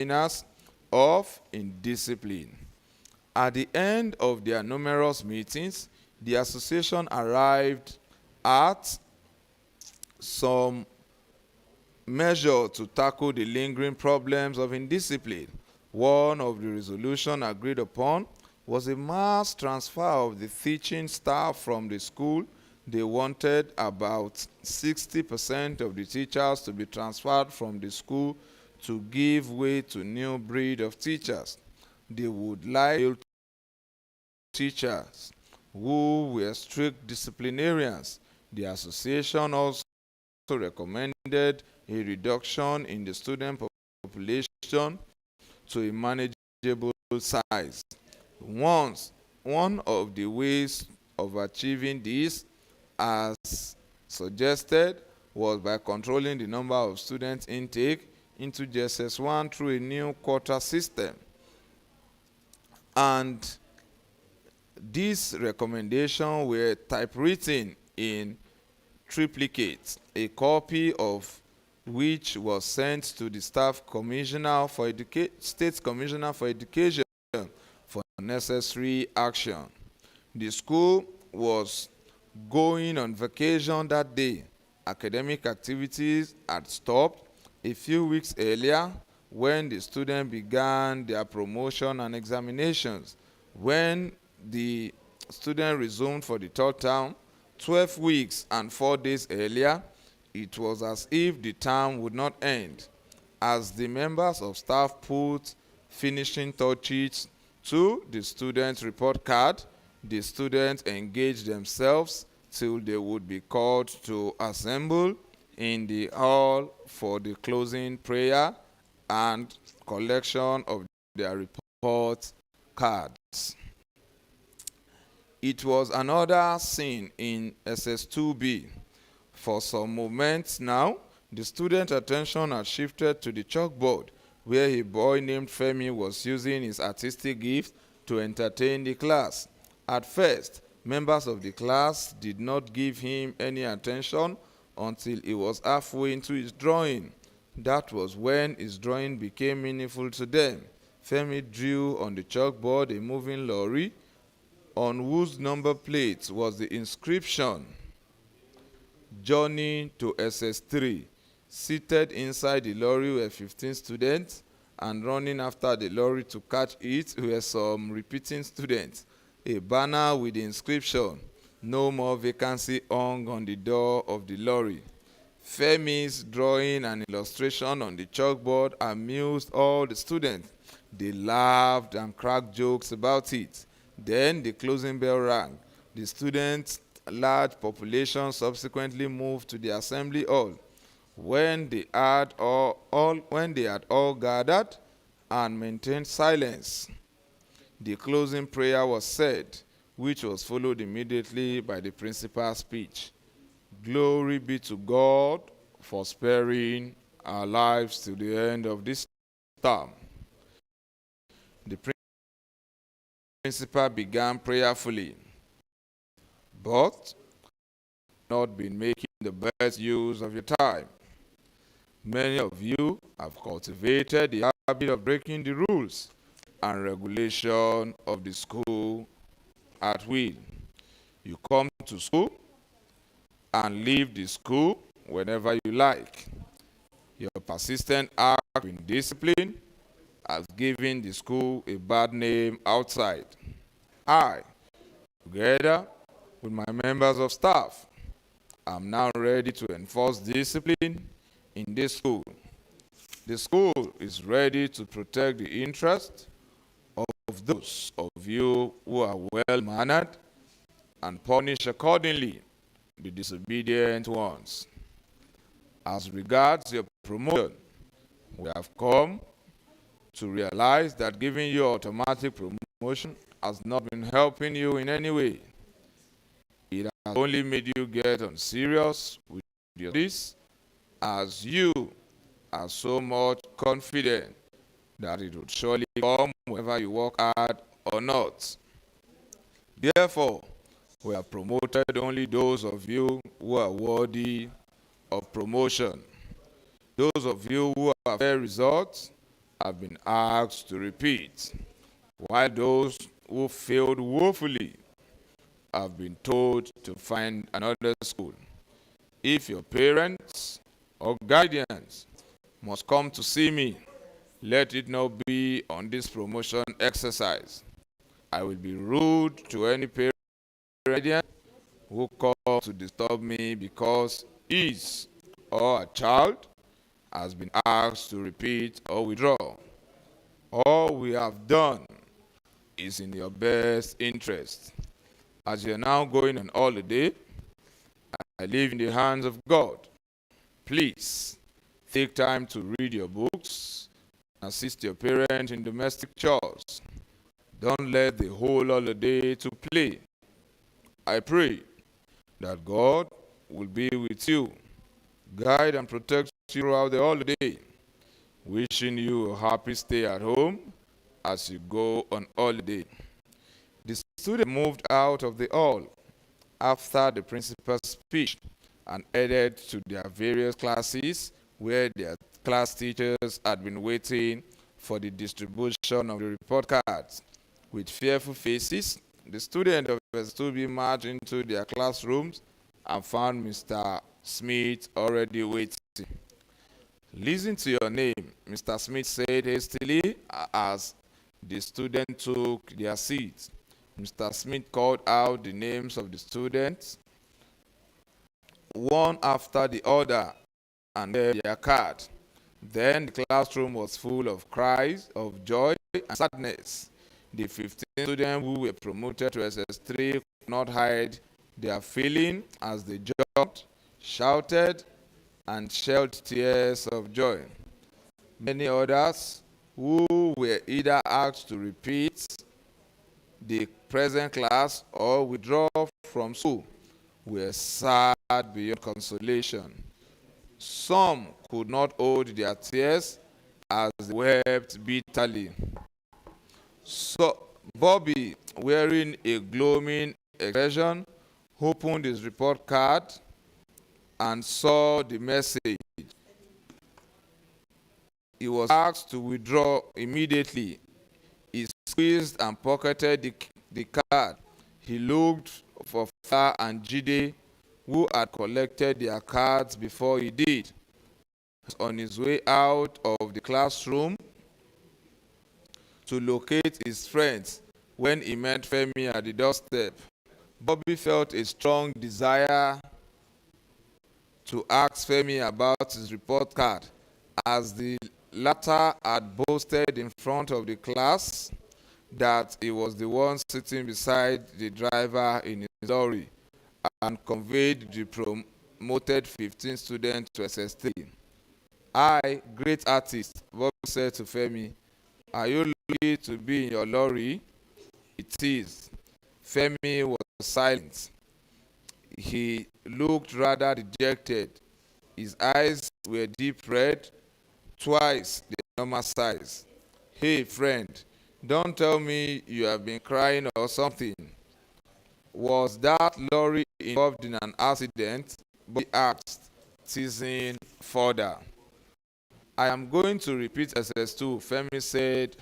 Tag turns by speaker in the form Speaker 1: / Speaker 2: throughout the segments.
Speaker 1: commissioners of indiscipline. At the end of their numerous meetings, the association arrived at some measure to tackle the lingering problems of indiscipline. One of the resolutions agreed upon was a mass transfer of the teaching staff from the school. They wanted about 60% of the teachers to be transferred from the school to give way to new breed of teachers. They would like teachers who were strict disciplinarians. The association also recommended a reduction in the student population to a manageable size. One of the ways of achieving this, as suggested, was by controlling the number of student intake into JSS1 through a new quota system. And these recommendations were typewritten in triplicate, a copy of which was sent to the Staff Commissioner for State Commissioner for Education for necessary action. The school was going on vacation that day. Academic activities had stopped a few weeks earlier when the students began their promotion and examinations. When the students resumed for the third term, 12 weeks and 4 days earlier, it was as if the term would not end. As the members of staff put finishing touches to the students' report card, the students engaged themselves till they would be called to assemble in the hall for the closing prayer and collection of their report cards. It was another scene in SS2B. For some moments now, the student attention had shifted to the chalkboard, where a boy named Femi was using his artistic gift to entertain the class. At first, members of the class did not give him any attention until he was halfway into his drawing. That was when his drawing became meaningful to them. Femi drew on the chalkboard a moving lorry on whose number plate was the inscription, "Journey to SS3. Seated inside the lorry were 15 students, and running after the lorry to catch it were some repeating students. A banner with the inscription, "No more vacancy," hung on the door of the lorry. Femi's drawing and illustration on the chalkboard amused all the students. They laughed and cracked jokes about it. Then the closing bell rang. The students' large population subsequently moved to the assembly hall. When they had all gathered and maintained silence, the closing prayer was said, which was followed immediately by the principal's speech. Glory be to God for sparing our lives to the end of this term. The principal began prayerfully, but not been making the best use of your time. Many of you have cultivated the habit of breaking the rules and regulation of the school at will. You come to school and leave the school whenever you like. Your persistent act in discipline has given the school a bad name outside. I, together with my members of staff, am now ready to enforce discipline in this school. The school is ready to protect the interests of those of you who are well-mannered and punish accordingly the disobedient ones. As regards your promotion, we have come to realize that giving you automatic promotion has not been helping you in any way. It has only made you get on serious with your studies, as you are so much confident that it would surely come whether you work hard or not. Therefore, we have promoted only those of you who are worthy of promotion. Those of you who have fair results have been asked to repeat, while those who failed woefully have been told to find another school. If your parents or guardians must come to see me, let it not be on this promotion exercise. I will be rude to any parent or guardian who calls to disturb me because his or a child has been asked to repeat or withdraw. All we have done is in your best interest. As you are now going on holiday, I leave in the hands of God. Please take time to read your books, assist your parents in domestic chores. Don't let the whole holiday to play. I pray that God will be with you, guide and protect you throughout the holiday. Wishing you a happy stay at home as you go on holiday. The students moved out of the hall after the principal's speech and headed to their various classes where their class teachers had been waiting for the distribution of the report cards. With fearful faces, the students of S2B marched into their classrooms and found Mr. Smith already waiting. Listen to your name, Mr. Smith said hastily as the students took their seats. Mr. Smith called out the names of the students, one after the other, and read their card. Then the classroom was full of cries of joy and sadness. The 15 students who were promoted to SS3 could not hide their feeling as they jumped, shouted, and shed tears of joy. Many others who were either asked to repeat the present class or withdraw from school were sad beyond consolation. Some could not hold their tears as they wept bitterly. So Bobby, wearing a glowing expression, opened his report card and saw the message. He was asked to withdraw immediately. He squeezed and pocketed the card. He looked for Fa and Jide, who had collected their cards before he did. He was on his way out of the classroom to locate his friends when he met Femi at the doorstep. Bobby felt a strong desire to ask Femi about his report card, as the latter had boasted in front of the class that he was the one sitting beside the driver in his lorry and conveyed the promoted 15 students to SS3. I, great artist, Bobby said to Femi, are you lucky to be in your lorry? It is. Femi was silent. He looked rather dejected. His eyes were deep red, twice the normal size. Hey, friend, don't tell me you have been crying or something. Was that lorry involved in an accident? Bobby asked, teasing further. I am going to repeat SS2, Femi said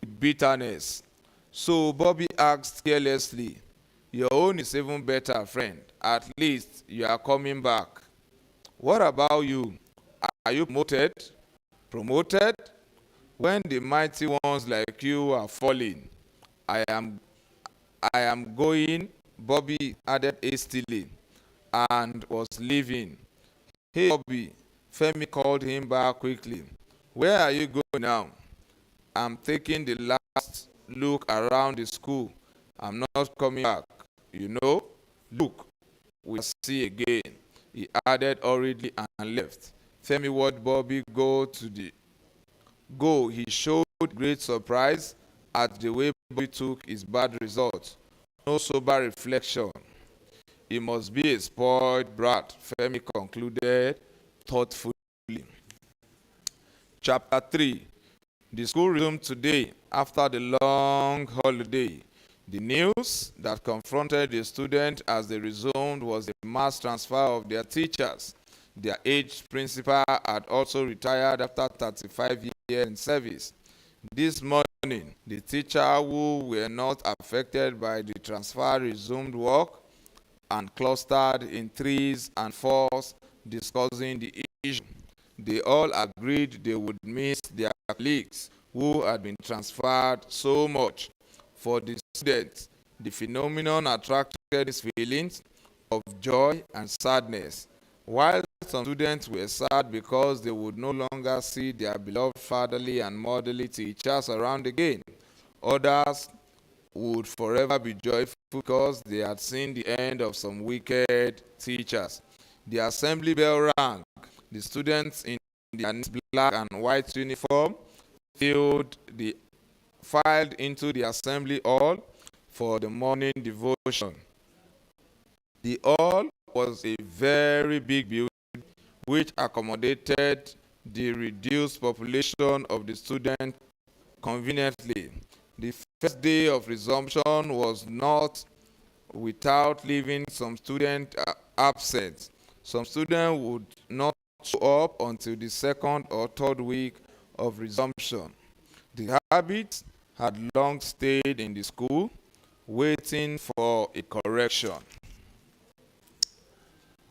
Speaker 1: with bitterness. So Bobby asked carelessly, your own is even better, friend. At least you are coming back. What about you? Are you promoted? Promoted? When the mighty ones like you are falling, I am going, Bobby added hastily, and was leaving. Hey, Bobby, Femi called him back quickly. Where are you going now? I'm taking the last look around the school. I'm not coming back. You know, look, we'll see again. He added hurriedly and left. Femi watched Bobby go. He showed great surprise at the way Bobby took his bad results. No sober reflection. He must be a spoiled brat, Femi concluded thoughtfully. Chapter 3. The school resumed today after the long holiday. The news that confronted the students as they resumed was the mass transfer of their teachers. Their aged principal had also retired after 35 years in service. This morning, the teachers who were not affected by the transfer resumed work and clustered in threes and fours discussing the issue. They all agreed they would miss their colleagues who had been transferred so much. For the students, the phenomenon attracted these feelings of joy and sadness. While some students were sad because they would no longer see their beloved fatherly and motherly teachers around again, others would forever be joyful because they had seen the end of some wicked teachers. The assembly bell rang. The students in their black and white uniform filed into the assembly hall for the morning devotion. The hall was a very big building which accommodated the reduced population of the students conveniently. The first day of resumption was not without leaving some students absent. Some students would not show up until the second or third week of resumption. The habit had long stayed in the school, waiting for a correction.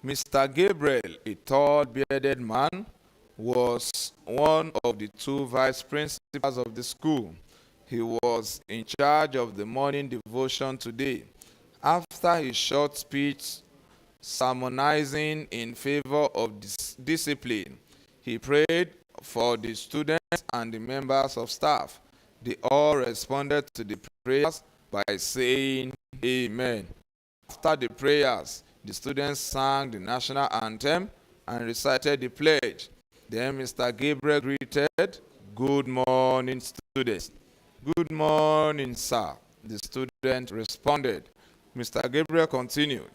Speaker 1: Mr. Gabriel, a tall, bearded man, was one of the two vice principals of the school. He was in charge of the morning devotion today. After his short speech sermonizing in favor of discipline, he prayed for the students and the members of staff. They all responded to the prayers by saying Amen. After the prayers, the students sang the national anthem and recited the pledge. Then Mr. Gabriel greeted, "Good morning, students." "Good morning, sir," the student responded. Mr. Gabriel continued,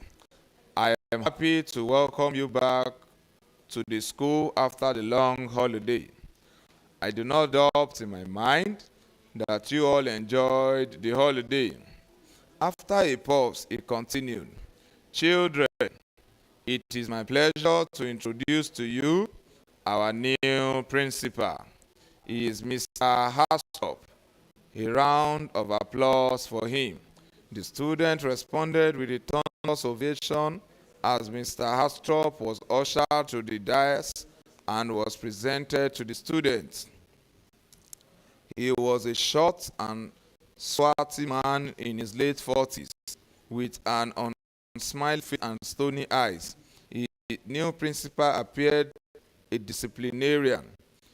Speaker 1: "I am happy to welcome you back to the school after the long holiday. I do not doubt in my mind that you all enjoyed the holiday." After a pause, he continued, "Children, it is my pleasure to introduce to you our new principal. He is Mr. Hastrop." A round of applause for him. The student responded with a thunderous ovation as Mr. Hastrop was ushered to the dais and was presented to the students. He was a short and swarthy man in his late 40s with an unsmiling face and stony eyes. His new principal appeared a disciplinarian.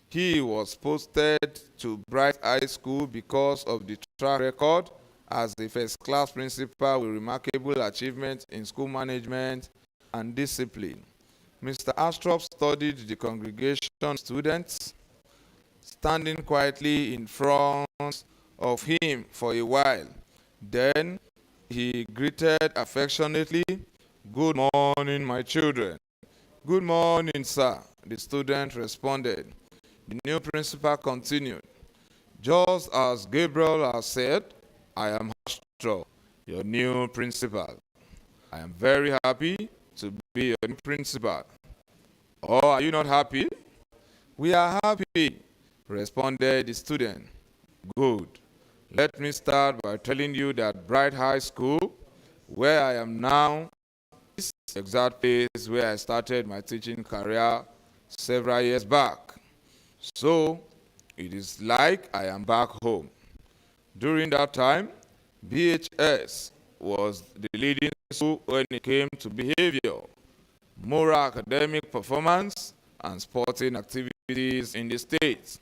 Speaker 1: He was posted to Bright High School because of the track record as a first-class principal with remarkable achievements in school management and discipline. Mr. Astrop studied the congregation students, standing quietly in front of him for a while. Then he greeted affectionately, "Good morning, my children." "Good morning, sir," the student responded. The new principal continued, "Just as Gabriel has said, I am Astro, your new principal. I am very happy to be your new principal." "Oh, are you not happy?" "We are happy," responded the student. "Good. Let me start by telling you that Bright High School, where I am now, is the exact place where I started my teaching career several years back. So, it is like I am back home. During that time, BHS was the leading school when it came to behavior, moral academic performance, and sporting activities in the state.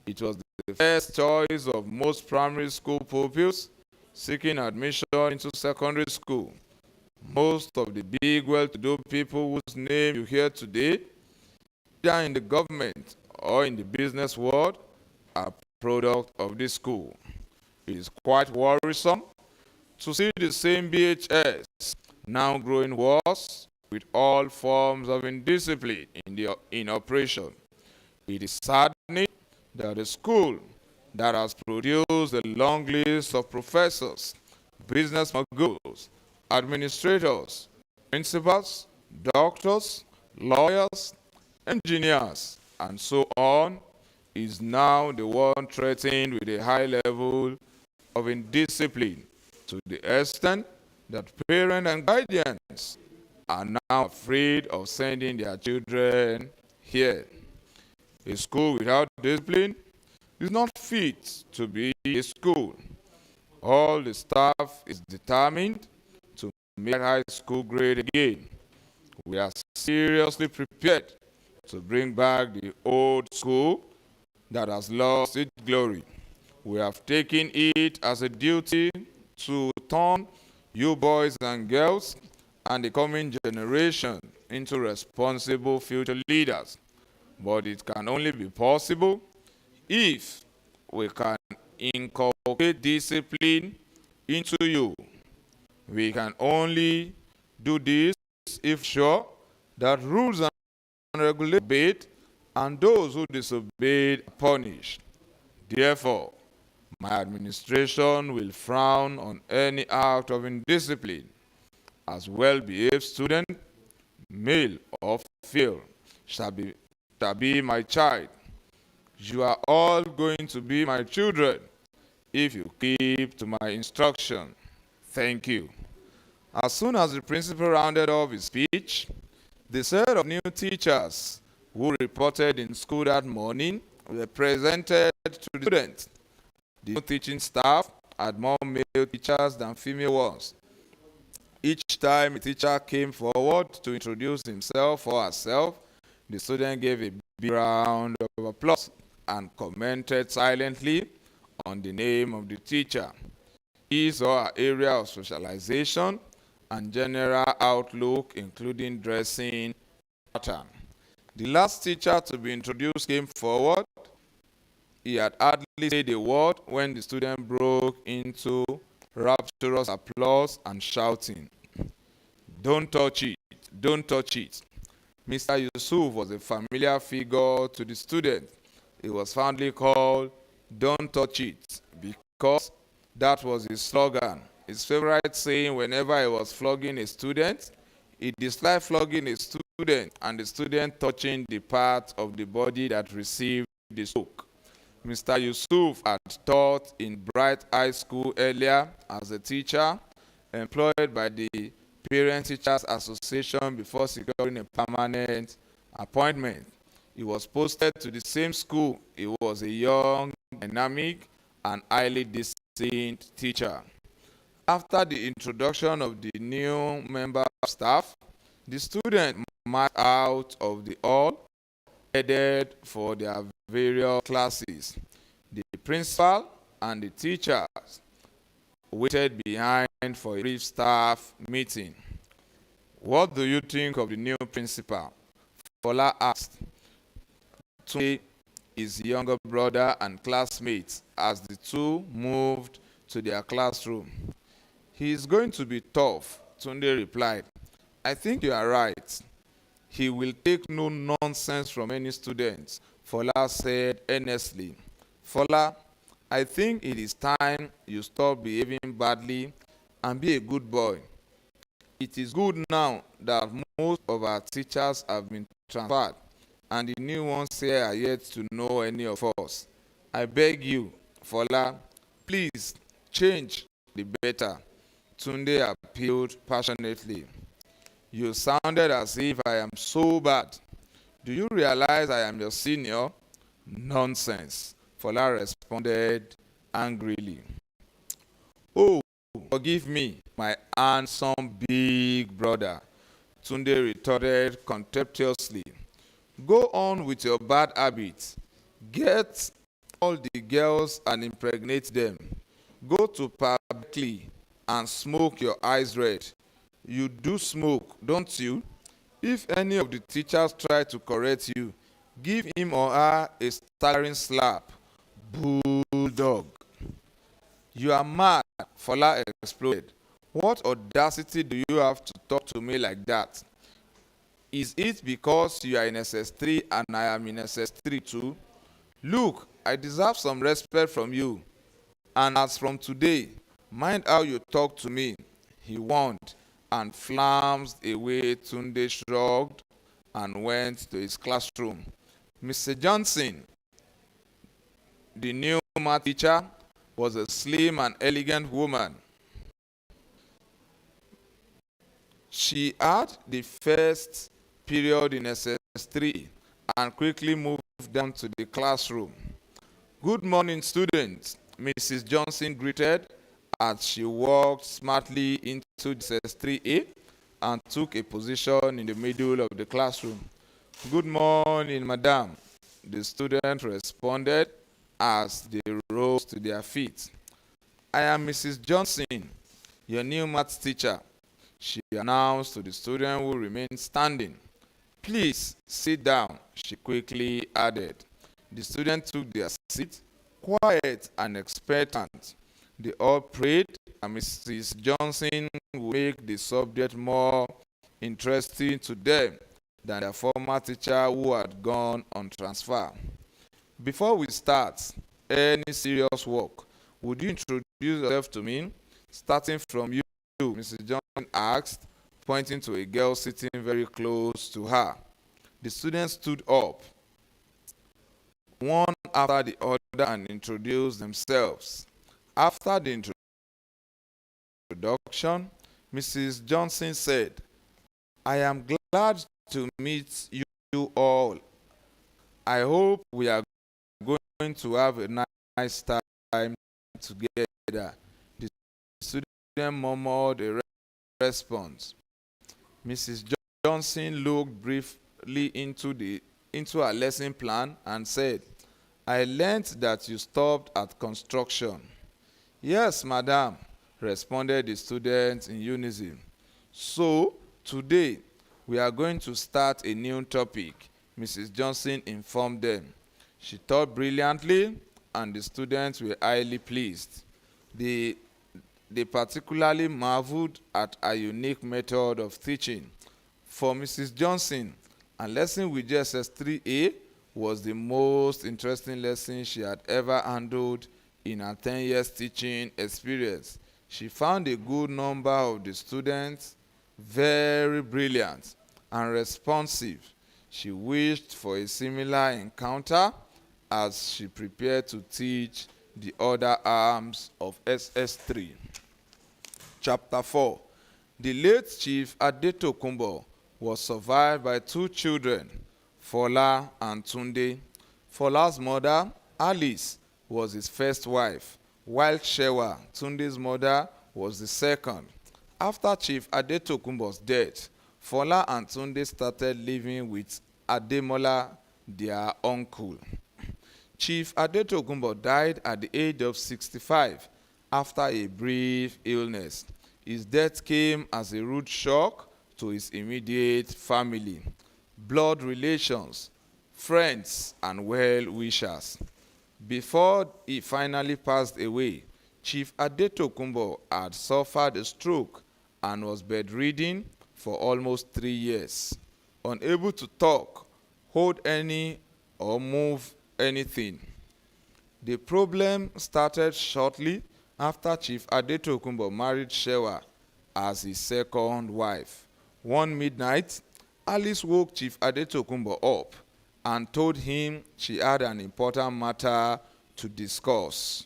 Speaker 1: It was the first choice of most primary school pupils seeking admission into secondary school. Most of the big well-to-do people whose name you hear today, either in the government or in the business world, are product of this school. It is quite worrisome to see the same BHS now growing worse with all forms of indiscipline in operation. It is saddening that a school that has produced a long list of professors, business moguls, administrators, principals, doctors, lawyers, engineers, and so on, is now the one threatened with a high level of indiscipline to the extent that parents and guardians are now afraid of sending their children here. A school without discipline is not fit to be a school. All the staff is determined to make high school grade again. We are seriously prepared to bring back the old school that has lost its glory. We have taken it as a duty to turn you boys and girls and the coming generation into responsible future leaders. But it can only be possible if we can inculcate discipline into you. We can only do this if sure that rules and regulations are obeyed and those who disobeyed are punished. Therefore, my administration will frown on any act of indiscipline. As well-behaved student, male or female, shall be my child. You are all going to be my children if you keep to my instruction. Thank you. As soon as the principal rounded off his speech, the set of new teachers who reported in school that morning were presented to the students. The new teaching staff had more male teachers than female ones. Each time a teacher came forward to introduce himself or herself, the student gave a big round of applause and commented silently on the name of the teacher, his or her area of socialization, and general outlook, including dressing pattern. The last teacher to be introduced came forward. He had hardly said a word when the student broke into rapturous applause and shouting. Don't touch it, don't touch it. Mr. Yusuf was a familiar figure to the student. He was fondly called Don't Touch It because that was his slogan. His favorite saying whenever he was flogging a student, he disliked flogging a student and the student touching the part of the body that received the stroke. Mr. Yusuf had taught in Bright High School earlier as a teacher, employed by the Parent Teachers Association before securing a permanent appointment. He was posted to the same school. He was a young, dynamic, and highly disciplined teacher. After the introduction of the new member of staff, the students marched out of the hall, headed for their various classes. The principal and the teachers waited behind for a brief staff meeting. What do you think of the new principal? Fola asked Tunde, his younger brother and classmates, as the two moved to their classroom. He is going to be tough, Tunde replied. I think you are right. He will take no nonsense from any students, Fola said earnestly. Fola, I think it is time you stop behaving badly and be a good boy. It is good now that most of our teachers have been transferred and the new ones here are yet to know any of us. I beg you, Fola, please change the better. Tunde appealed passionately. You sounded as if I am so bad. Do you realize I am your senior? Nonsense, Fola responded angrily. Oh, forgive me, my handsome big brother, Tunde retorted contemptuously. Go on with your bad habits. Get all the girls and impregnate them. Go to publicly and smoke your eyes red. You do smoke, don't you? If any of the teachers try to correct you, give him or her a staggering slap. Bulldog. You are mad, Fola exploded. What audacity do you have to talk to me like that? Is it because you are in SS3 and I am in SS3 too? Look, I deserve some respect from you. And as from today, mind how you talk to me, he warned, and flounced away. Tunde shrugged and went to his classroom. Mr. Johnson, the new math teacher, was a slim and elegant woman. She had the first period in SS3 and quickly moved down to the classroom. "Good morning, students," Mrs. Johnson greeted as she walked smartly into SS3A and took a position in the middle of the classroom. "Good morning, madam," the students responded as they rose to their feet. "I am Mrs. Johnson, your new maths teacher," she announced to the student who remained standing. "Please sit down," she quickly added. The students took their seats, quiet and expectant. They all prayed that Mrs. Johnson would make the subject more interesting to them than their former teacher who had gone on transfer. "Before we start any serious work, would you introduce yourself to me, starting from you?" Mrs. Johnson asked, pointing to a girl sitting very close to her. The students stood up, one after the other, and introduced themselves. After the introduction, Mrs. Johnson said, "I am glad to meet you all. I hope we are going to have a nice time together." The student murmured a response. Mrs. Johnson looked briefly into her lesson plan and said, "I learned that you stopped at construction." "Yes, madam," responded the students in unison. "So, today, we are going to start a new topic," Mrs. Johnson informed them. She taught brilliantly, and the students were highly pleased. They particularly marveled at her unique method of teaching. For Mrs. Johnson, a lesson with SS3A was the most interesting lesson she had ever handled in her 10 years teaching experience. She found a good number of the students very brilliant and responsive. She wished for a similar encounter as she prepared to teach the other arms of SS3. Chapter 4. The late Chief Adetokunbo was survived by two children, Fola and Tunde. Fola's mother, Alice, was his first wife, while Shewa, Tunde's mother, was the second. After Chief Adetokunbo's death, Fola and Tunde started living with Ademola, their uncle. Chief Adetokunbo died at the age of 65 after a brief illness. His death came as a rude shock to his immediate family, blood relations, friends, and well-wishers. Before he finally passed away, Chief Adetokunbo had suffered a stroke and was bedridden for almost 3 years, unable to talk, hold any, or move anything. The problem started shortly after Chief Adetokunbo married Shewa as his second wife. One midnight, Alice woke Chief Adetokunbo up and told him she had an important matter to discuss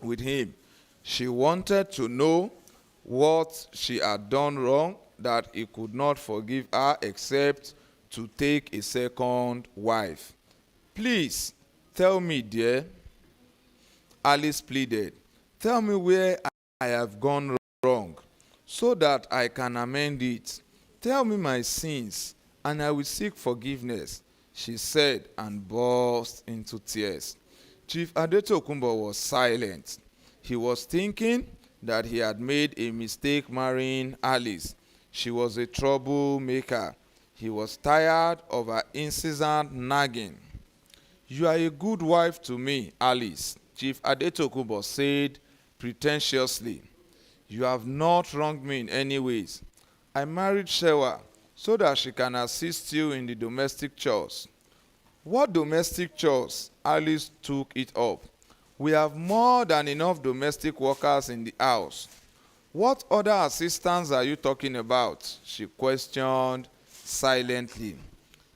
Speaker 1: with him. She wanted to know what she had done wrong that he could not forgive her except to take a second wife. "Please, tell me, dear," Alice pleaded. "Tell me where I have gone wrong so that I can amend it. Tell me my sins, and I will seek forgiveness," she said, and burst into tears. Chief Adetokunbo was silent. He was thinking that he had made a mistake marrying Alice. She was a troublemaker. He was tired of her incessant nagging. "You are a good wife to me, Alice," Chief Adetokunbo said pretentiously. "You have not wronged me in any ways. I married Shewa so that she can assist you in the domestic chores." "What domestic chores?" Alice took it up. "We have more than enough domestic workers in the house." "What other assistance are you talking about?" she questioned silently.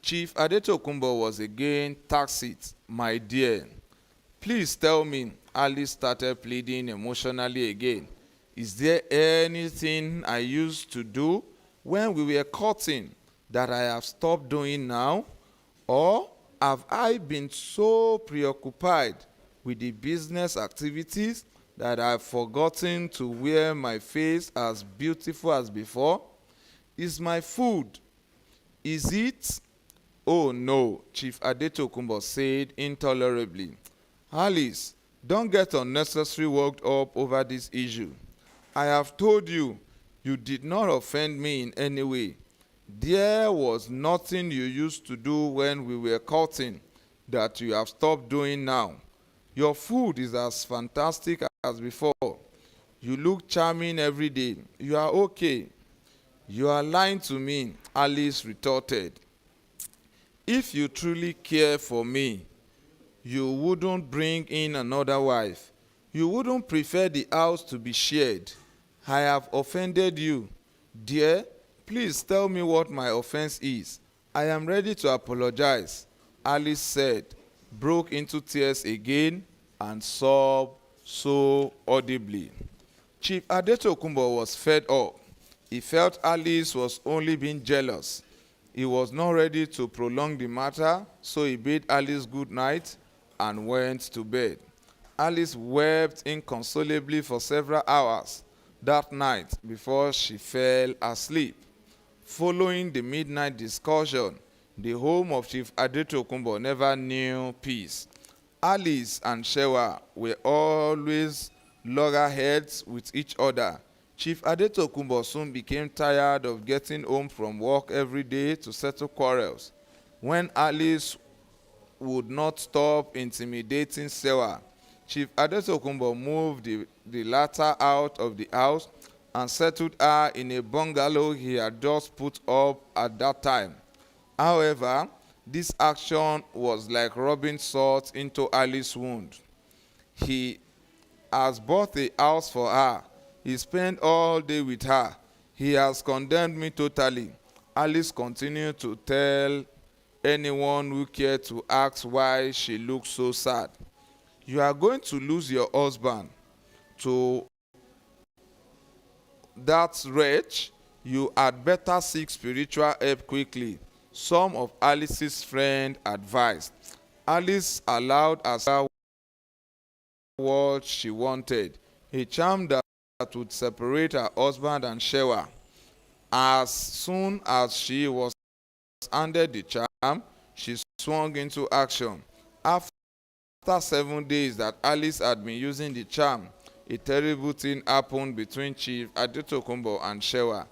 Speaker 1: Chief Adetokunbo was again tacit. My dear, please tell me, Alice started pleading emotionally again. Is there anything I used to do when we were courting that I have stopped doing now? Or have I been so preoccupied with the business activities that I've forgotten to wear my face as beautiful as before? Is my food? Is it? Oh no, Chief Adetokunbo said intolerably. Alice, don't get unnecessarily worked up over this issue. I have told you, you did not offend me in any way. There was nothing you used to do when we were courting that you have stopped doing now. Your food is as fantastic as before. You look charming every day. You are okay. You are lying to me, Alice retorted. If you truly care for me, you wouldn't bring in another wife. You wouldn't prefer the house to be shared. I have offended you. Dear, please tell me what my offense is. I am ready to apologize, Alice said, broke into tears again, and sobbed so audibly. Chief Adetokunbo was fed up. He felt Alice was only being jealous. He was not ready to prolong the matter, so he bade Alice good night and went to bed. Alice wept inconsolably for several hours that night before she fell asleep. Following the midnight discussion, the home of Chief Adetokunbo never knew peace. Alice and Shewa were always loggerheads with each other. Chief Adetokunbo soon became tired of getting home from work every day to settle quarrels. When Alice would not stop intimidating Shewa, Chief Adetokunbo moved the latter out of the house and settled her in a bungalow he had just put up at that time. However, this action was like rubbing salt into Alice's wound. He has bought a house for her. He spent all day with her. He has condemned me totally. Alice continued to tell anyone who cared to ask why she looked so sad. You are going to lose your husband to that wretch. You had better seek spiritual help quickly, some of Alice's friends advised. Alice allowed herself what she wanted, a charm that would separate her husband and Shewa. As soon as she was handed the charm, she swung into action. After 7 days that Alice had been using the charm, a terrible thing happened between Chief Adetokunbo and Shewa.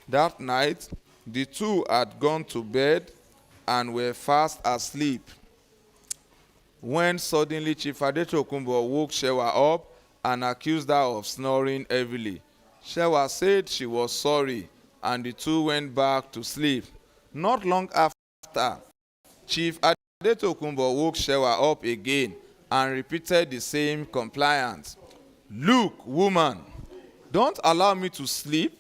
Speaker 1: That night, the two had gone to bed and were fast asleep when suddenly Chief Adetokunbo woke Shewa up and accused her of snoring heavily. Shewa said she was sorry, and the two went back to sleep. Not long after, Chief Adetokunbo woke Shewa up again and repeated the same complaint. Look, woman, don't allow me to sleep,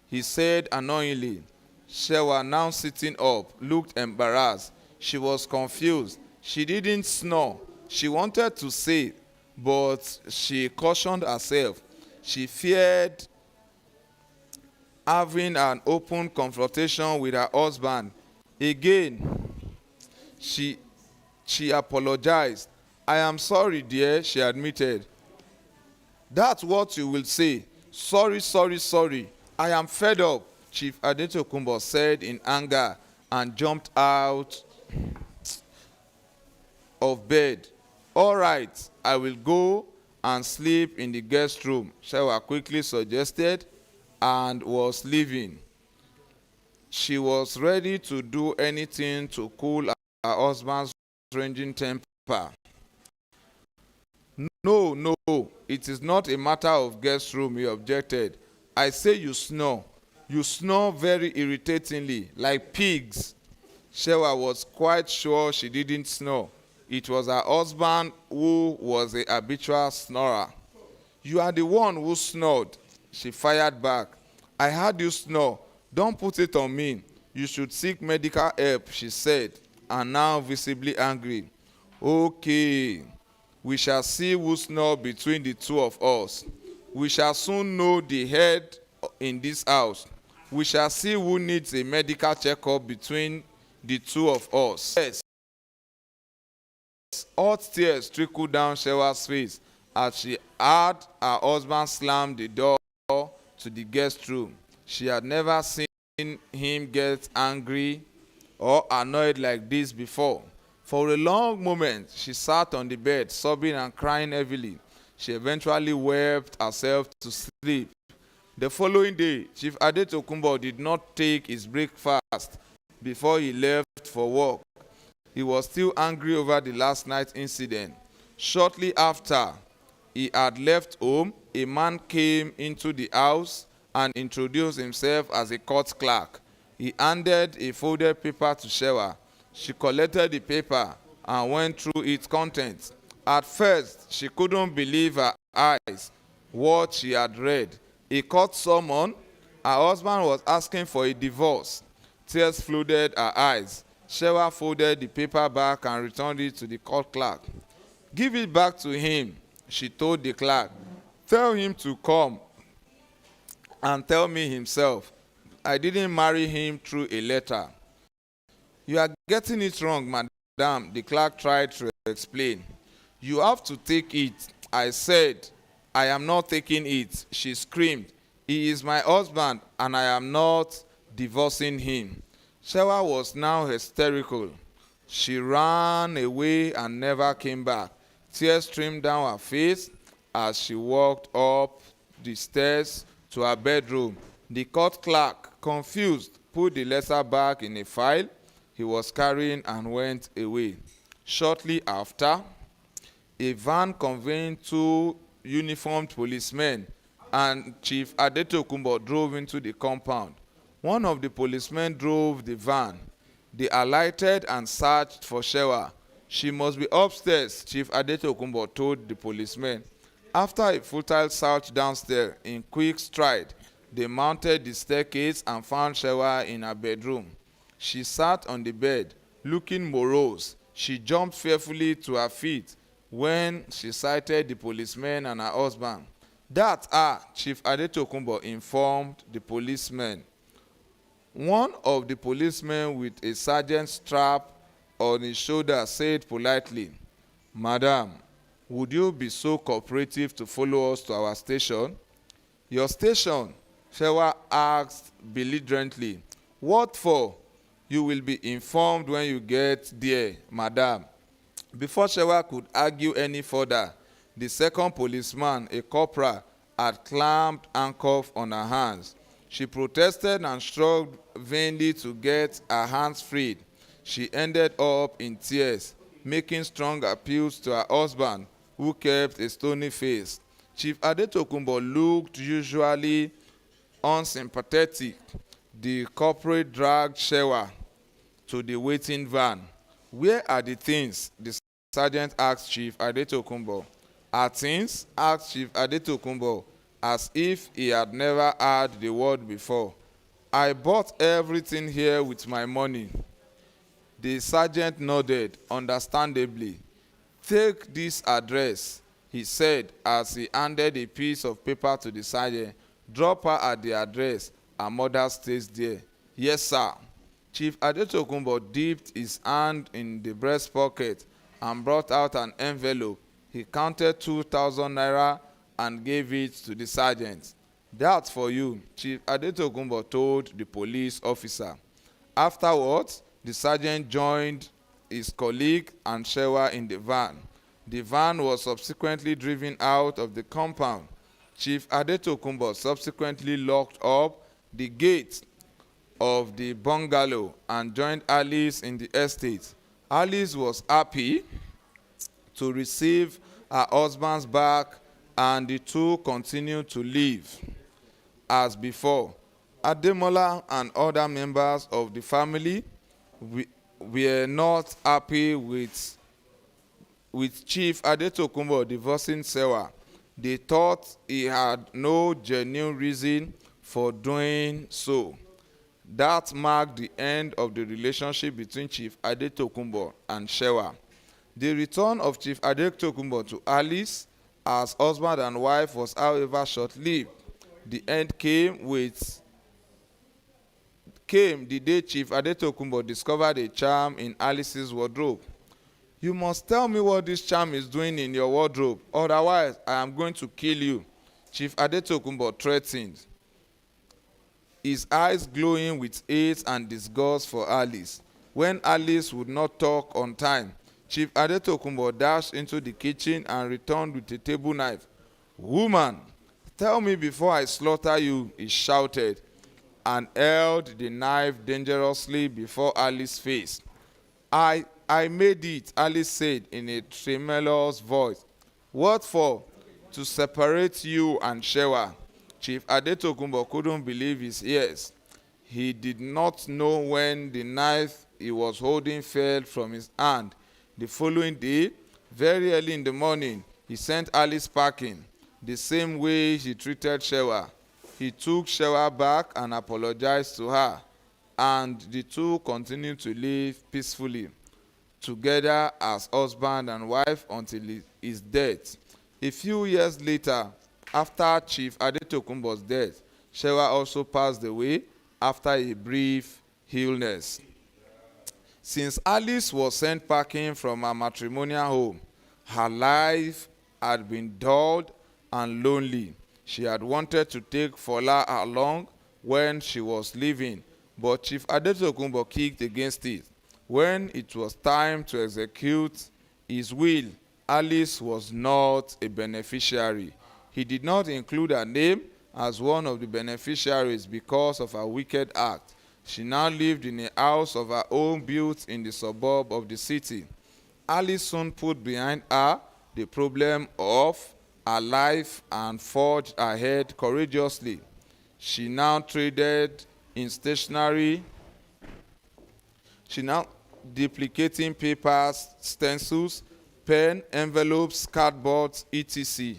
Speaker 1: he said annoyingly. Shewa, now sitting up, looked embarrassed. She was confused. She didn't snore. She wanted to say, but she cautioned herself. She feared having an open confrontation with her husband. Again, she apologized. I am sorry, dear, she admitted. That's what you will say. Sorry, sorry, sorry. I am fed up, Chief Adetokunbo said in anger and jumped out of bed. All right, I will go and sleep in the guest room, Shewa quickly suggested, and was leaving. She was ready to do anything to cool her husband's raging temper. No, no, it is not a matter of guest room, he objected. I say you snore. You snore very irritatingly, like pigs. Shewa was quite sure she didn't snore. It was her husband who was a habitual snorer. You are the one who snored, she fired back. I heard you snore. Don't put it on me. You should seek medical help, she said, and now visibly angry. Okay, we shall see who's not between the two of us. We shall soon know the head in this house. We shall see who needs a medical checkup between the two of us. Yes. Hot tears trickled down Shewa's face as she heard her husband slam the door to the guest room. She had never seen him get angry or annoyed like this before. For a long moment, she sat on the bed, sobbing and crying heavily. She eventually wept herself to sleep. The following day, Chief Adetokunbo did not take his breakfast before he left for work. He was still angry over the last night's incident. Shortly after he had left home, a man came into the house and introduced himself as a court clerk. He handed a folded paper to Shewa. She collected the paper and went through its contents. At first, she couldn't believe her eyes, what she had read. A court summon. Her husband was asking for a divorce. Tears flooded her eyes. Shewa folded the paper back and returned it to the court clerk. Give it back to him, she told the clerk. Tell him to come and tell me himself. I didn't marry him through a letter. You are getting it wrong, madam, the clerk tried to explain. You have to take it. I said, I am not taking it, she screamed. He is my husband and I am not divorcing him. Shewa was now hysterical. She ran away and never came back. Tears streamed down her face as she walked up the stairs to her bedroom. The court clerk, confused, put the letter back in a file he was carrying and went away. Shortly after, a van conveying two uniformed policemen and Chief Adetokunbo drove into the compound. One of the policemen drove the van. They alighted and searched for Shewa. She must be upstairs, Chief Adetokunbo told the policemen. After a futile search downstairs in quick stride, they mounted the staircase and found Shewa in her bedroom. She sat on the bed, looking morose. She jumped fearfully to her feet when she sighted the policemen and her husband. That Chief Adetokunbo informed the policemen. One of the policemen with a sergeant's strap on his shoulder said politely, Madam, would you be so cooperative to follow us to our station? Your station? Shewa asked belligerently. What for? You will be informed when you get there, madam. Before Shewa could argue any further, the second policeman, a corporal, had clamped handcuffs on her hands. She protested and struggled vainly to get her hands freed. She ended up in tears, making strong appeals to her husband, who kept a stony face. Chief Adetokunbo looked usually unsympathetic. The corporal dragged Shewa to the waiting van. Where are the things? The sergeant asked Chief Adetokunbo. Our things? Asked Chief Adetokunbo, as if he had never heard the word before. I bought everything here with my money. The sergeant nodded, understandably. Take this address, he said as he handed a piece of paper to the sergeant. Drop her at the address. Her mother stays there. Yes, sir. Chief Adetokunbo dipped his hand in the breast pocket and brought out an envelope. He counted 2,000 naira and gave it to the sergeant. That's for you, Chief Adetokunbo told the police officer. Afterwards, the sergeant joined his colleague and Shewa in the van. The van was subsequently driven out of the compound. Chief Adetokunbo subsequently locked up the gate of the bungalow and joined Alice in the estate. Alice was happy to receive her husband's back, and the two continued to live as before. Ademola and other members of the family were not happy with Chief Adetokunbo divorcing Shewa. They thought he had no genuine reason for doing so. That marked the end of the relationship between Chief Adetokunbo and Shewa. The return of Chief Adetokunbo to Alice as husband and wife was, however, short-lived. The end came the day Chief Adetokunbo discovered a charm in Alice's wardrobe. "You must tell me what this charm is doing in your wardrobe, otherwise I am going to kill you," Chief Adetokunbo threatened, his eyes glowing with hate and disgust for Alice. When Alice would not talk on time, Chief Adetokunbo dashed into the kitchen and returned with a table knife. "Woman, tell me before I slaughter you," he shouted, and held the knife dangerously before Alice's face. I made it," Alice said in a tremulous voice. "What for?" "To separate you and Shewa." Chief Adetokunbo couldn't believe his ears. He did not know when the knife he was holding fell from his hand. The following day, very early in the morning, he sent Alice packing, the same way he treated Shewa. He took Shewa back and apologized to her, and the two continued to live peacefully together as husband and wife until his death. A few years later, after Chief Adetokunbo's death, Shewa also passed away after a brief illness. Since Alice was sent packing from her matrimonial home, her life had been dull and lonely. She had wanted to take Fola along when she was leaving, but Chief Adetokunbo kicked against it. When it was time to execute his will, Alice was not a beneficiary. He did not include her name as one of the beneficiaries because of her wicked act. She now lived in a house of her own built in the suburb of the city. Alice soon put behind her the problem of her life and forged ahead courageously. She now traded in stationery. She now duplicating papers, stencils, pen, envelopes, cardboards, etc.,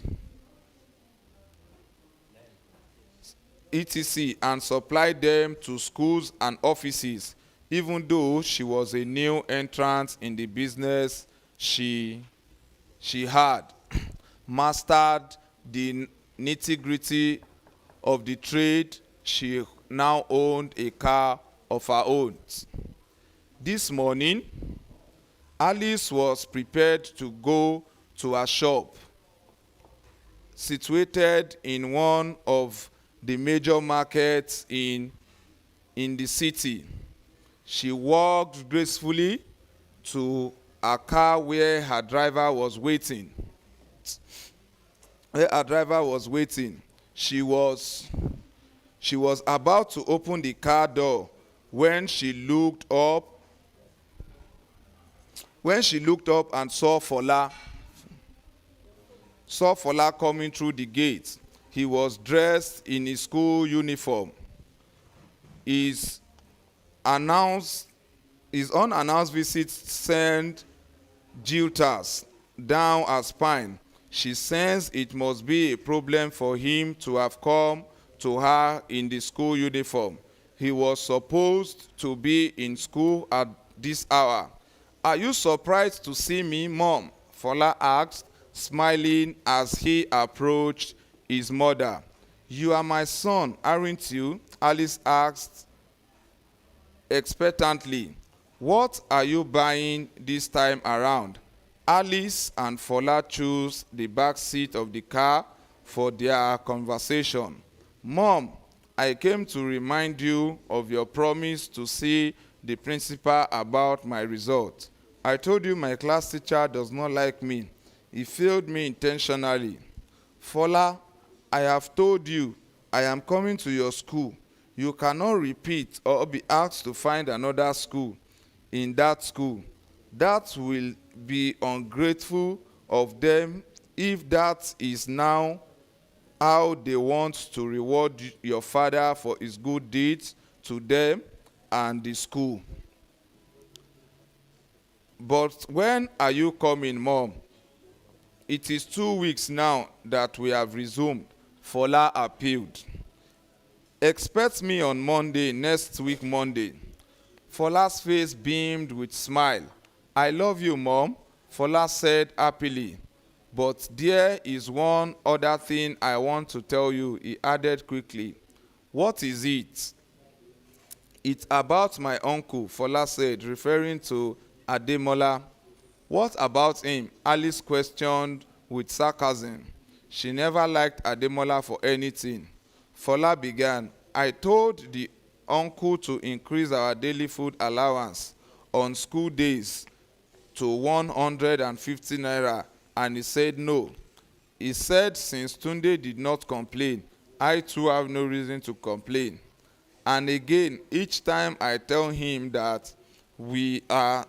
Speaker 1: and supplied them to schools and offices. Even though she was a new entrant in the business, she had mastered the nitty-gritty of the trade. She now owned a car of her own. This morning, Alice was prepared to go to a shop situated in one of the major markets in the city. She walked gracefully to a car where her driver was waiting. She was about to open the car door when she looked up and saw Fola coming through the gate. He was dressed in his school uniform. His unannounced visit sent jilters down her spine. She sensed it must be a problem for him to have come to her in the school uniform. He was supposed to be in school at this hour. "Are you surprised to see me, Mom?" Fola asked, smiling as he approached his mother. "You are my son, aren't you?" Alice asked expectantly. "What are you buying this time around?" Alice and Fola chose the back seat of the car for their conversation. "Mom, I came to remind you of your promise to see the principal about my result. I told you my class teacher does not like me. He failed me intentionally." "Fola, I have told you I am coming to your school. You cannot repeat or be asked to find another school in that school. That will be ungrateful of them if that is now how they want to reward your father for his good deeds to them and the school." "But when are you coming, Mom?" "It is 2 weeks now that we have resumed," Fola appealed. Expect me on Monday, next week Monday. Fola's face beamed with smile. I love you, Mom, Fola said happily. But there is one other thing I want to tell you, he added quickly. What is it? It's about my uncle, Fola said, referring to Ademola. What about him? Alice questioned with sarcasm. She never liked Ademola for anything. Fola began. I told the uncle to increase our daily food allowance on school days to 150 naira, and he said no. He said since Tunde did not complain, I too have no reason to complain. And again, each time I tell him that we are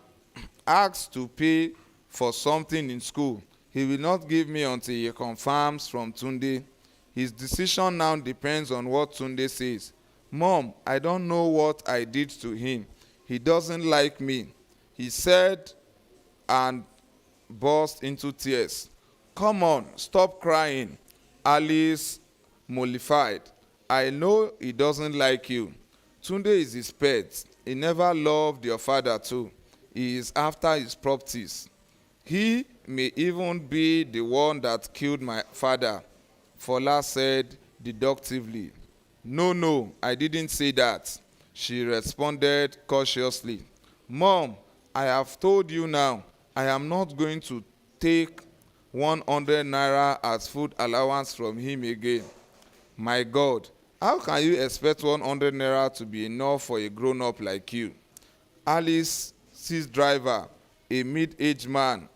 Speaker 1: asked to pay for something in school, he will not give me until he confirms from Tunde. His decision now depends on what Tunde says. Mom, I don't know what I did to him. He doesn't like me, he said, and burst into tears. Come on, stop crying, Alice mollified. I know he doesn't like you. Tunde is his pet. He never loved your father too. He is after his properties. He may even be the one that killed my father, Fola said deductively. No, I didn't say that, she responded cautiously. Mom, I have told you now, I am not going to take 100 naira as food allowance from him again. My God, how can you expect 100 naira to be enough for a grown-up like you? Alice's driver, a mid-aged man,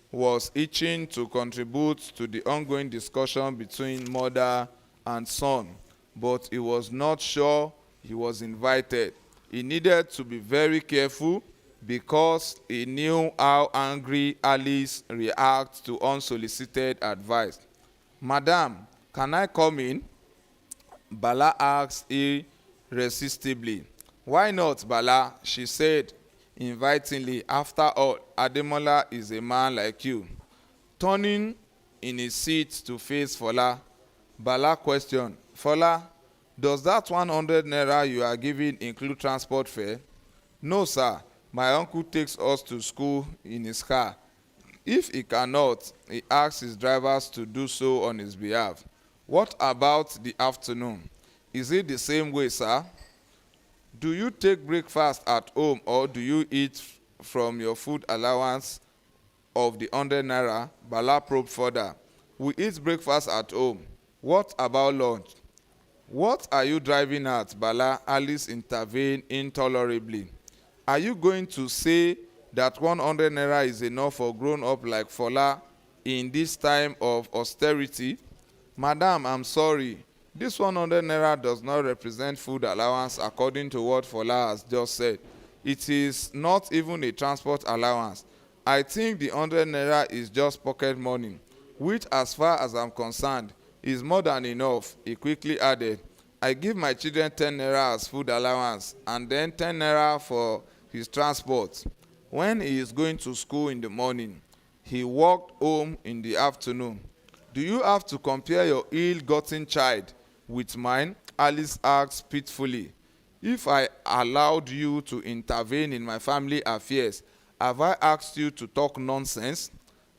Speaker 1: was itching to contribute to the ongoing discussion between mother and son, but he was not sure he was invited. He needed to be very careful because he knew how angry Alice reacts to unsolicited advice. Madam, can I come in? Bala asked irresistibly. Why not, Bala? She said invitingly. After all, Ademola is a man like you. Turning in his seat to face Fola, Bala questioned, Fola, does that 100 naira you are giving include transport fare? No, sir. My uncle takes us to school in his car. If he cannot, he asks his drivers to do so on his behalf. What about the afternoon? Is it the same way, sir? Do you take breakfast at home or do you eat from your food allowance of the 100 naira? Bala probed further. We eat breakfast at home. What about lunch? What are you driving at, Bala? Alice intervened intolerably. Are you going to say that 100 naira is enough for grown-up like Fola in this time of austerity? Madam, I'm sorry. This 100 naira does not represent food allowance according to what Fola has just said. It is not even a transport allowance. I think the 100 naira is just pocket money, which as far as I'm concerned is more than enough, he quickly added. I give my children 10 naira as food allowance and then 10 naira for his transport. When he is going to school in the morning, he walked home in the afternoon. Do you have to compare your ill-gotten child with mine? Alice asked pitifully. If I allowed you to intervene in my family affairs, have I asked you to talk nonsense?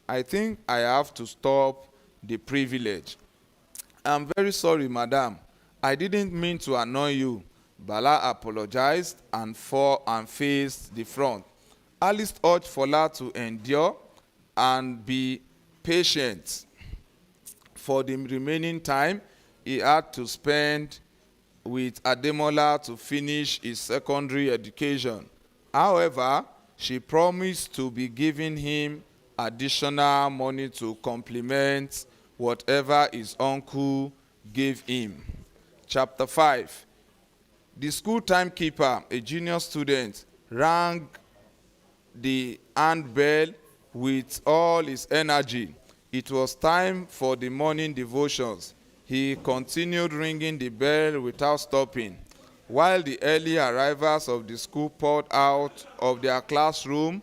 Speaker 1: I think I have to stop the privilege. I'm very sorry, madam. I didn't mean to annoy you. Bala apologized and faced the front. Alice urged Fola to endure and be patient. For the remaining time, he had to spend with Ademola to finish his secondary education. However, she promised to be giving him additional money to complement whatever his uncle gave him. Chapter 5. The school timekeeper, a junior student, rang the handbell with all his energy. It was time for the morning devotions. He continued ringing the bell without stopping, while the early arrivals of the school poured out of their classroom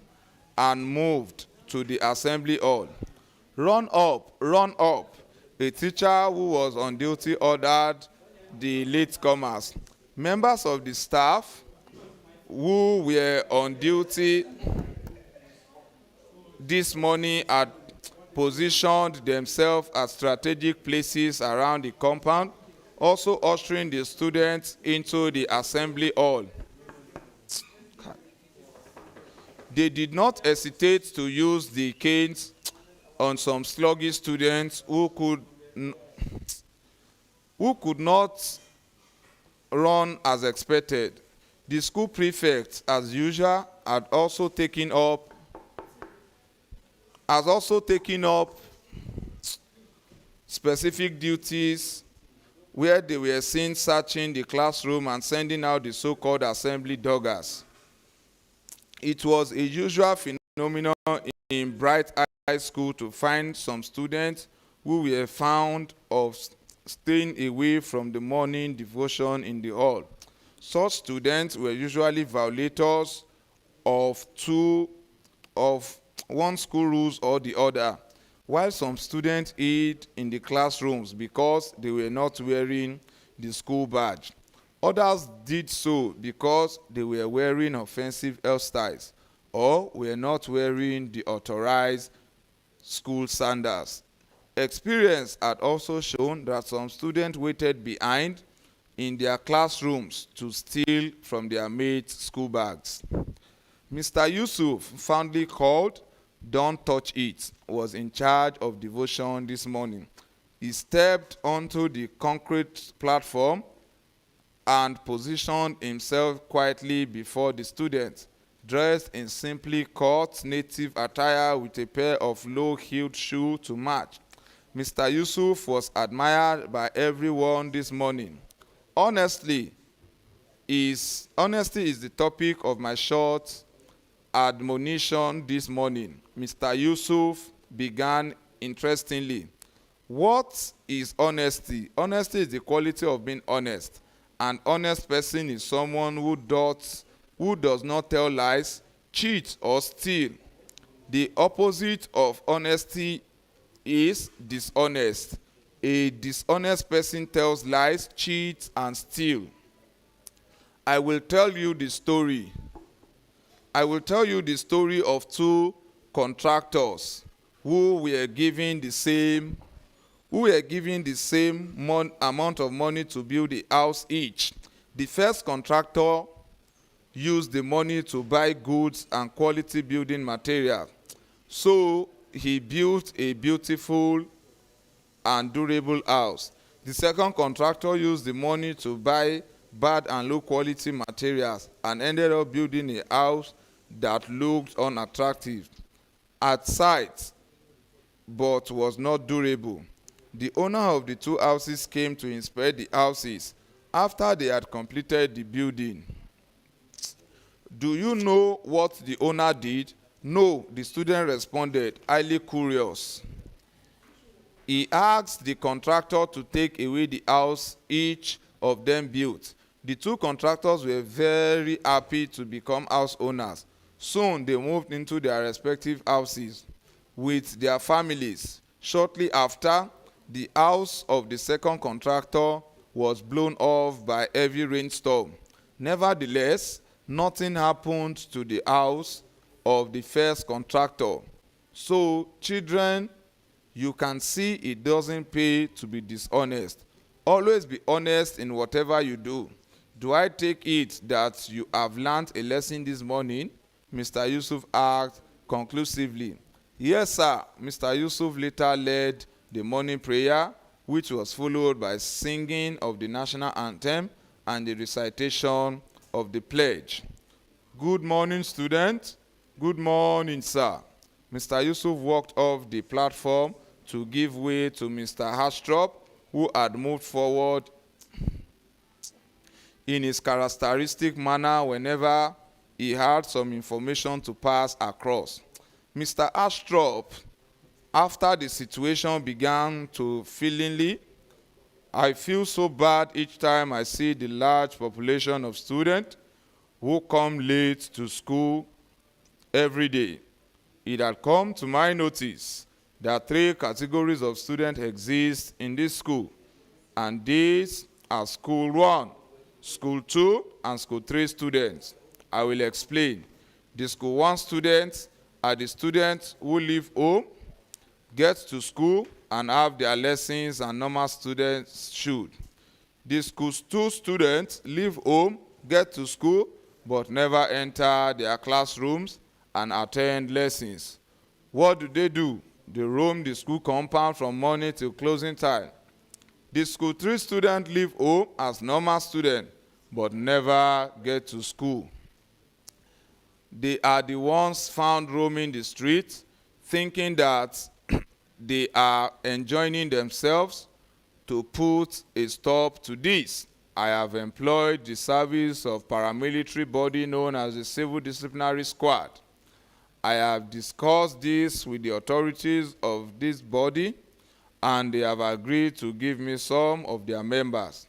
Speaker 1: and moved to the assembly hall. Run up, a teacher who was on duty ordered the latecomers. Members of the staff who were on duty this morning had positioned themselves at strategic places around the compound, also ushering the students into the assembly hall. They did not hesitate to use the canes on some sluggish students who could not run as expected. The school prefect, as usual, has also taken up specific duties where they were seen searching the classroom and sending out the so-called assembly doggers. It was a usual phenomenon in Bright High School to find some students who were found of staying away from the morning devotion in the hall. Such students were usually violators of one school rules or the other, while some students hid in the classrooms because they were not wearing the school badge. Others did so because they were wearing offensive hairstyles or were not wearing the authorized school sandals. Experience had also shown that some students waited behind in their classrooms to steal from their mates' school bags. Mr. Yusuf, fondly called "Don't Touch It," was in charge of devotion this morning. He stepped onto the concrete platform and positioned himself quietly before the students, dressed in simply cut native attire with a pair of low-heeled shoes to match. Mr. Yusuf was admired by everyone this morning. Honesty is the topic of my short admonition this morning. Mr. Yusuf began interestingly. What is honesty? Honesty is the quality of being honest. An honest person is someone who does not tell lies, cheat, or steal. The opposite of honesty is dishonest. A dishonest person tells lies, cheats, and steals. I will tell you the story of two contractors who were given the same amount of money to build a house each. The first contractor used the money to buy goods and quality building material. So he built a beautiful and durable house. The second contractor used the money to buy bad and low quality materials and ended up building a house that looked unattractive at sight but was not durable. The owner of the two houses came to inspect the houses after they had completed the building. Do you know what the owner did? No, the student responded, highly curious. He asked the contractor to take away the house each of them built. The two contractors were very happy to become house owners. Soon they moved into their respective houses with their families. Shortly after, the house of the second contractor was blown off by a heavy rainstorm. Nevertheless, nothing happened to the house of the first contractor. So, children, you can see it doesn't pay to be dishonest. Always be honest in whatever you do. Do I take it that you have learned a lesson this morning? Mr. Yusuf asked conclusively. Yes, sir. Mr. Yusuf later led the morning prayer, which was followed by singing of the national anthem and the recitation of the pledge. Good morning, students. Good morning, sir. Mr. Yusuf walked off the platform to give way to Mr. Hastrop, who had moved forward in his characteristic manner whenever he had some information to pass across. Mr. Hastrop, after the situation began to feelingly, I feel so bad each time I see the large population of students who come late to school every day. It had come to my notice that 3 categories of students exist in this school, and these are School 1, School 2, and School 3 students. I will explain. The School 1 students are the students who leave home, get to school, and have their lessons and normal students should. The School 2 students leave home, get to school, but never enter their classrooms and attend lessons. What do? They roam the school compound from morning till closing time. The School 3 students leave home as normal students, but never get to school. They are the ones found roaming the streets, thinking that they are enjoying themselves. To put a stop to this, I have employed the service of paramilitary body known as the Civil Disciplinary Squad. I have discussed this with the authorities of this body, and they have agreed to give me some of their members.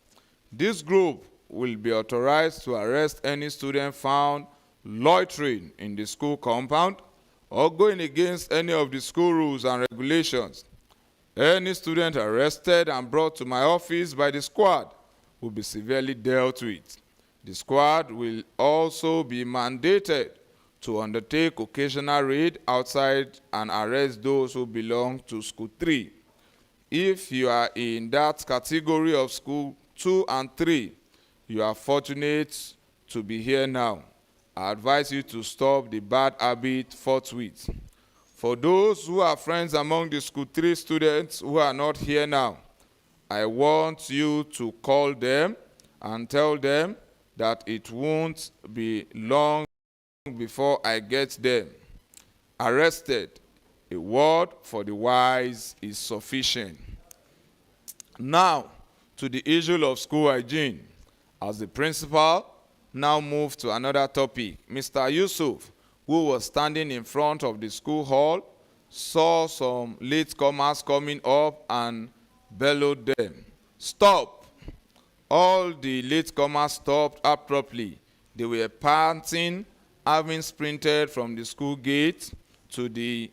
Speaker 1: This group will be authorized to arrest any student found loitering in the school compound or going against any of the school rules and regulations. Any student arrested and brought to my office by the squad will be severely dealt with. The squad will also be mandated to undertake occasional raid outside and arrest those who belong to School 3. If you are in that category of School 2 and 3, you are fortunate to be here now. I advise you to stop the bad habit forthwith. For those who are friends among the School 3 students who are not here now, I want you to call them and tell them that it won't be long before I get them arrested. A word for the wise is sufficient. Now, to the issue of school hygiene. As the principal now moved to another topic, Mr. Yusuf, who was standing in front of the school hall, saw some latecomers coming up and bellowed them. Stop! All the latecomers stopped abruptly. They were panting, having sprinted from the school gate to the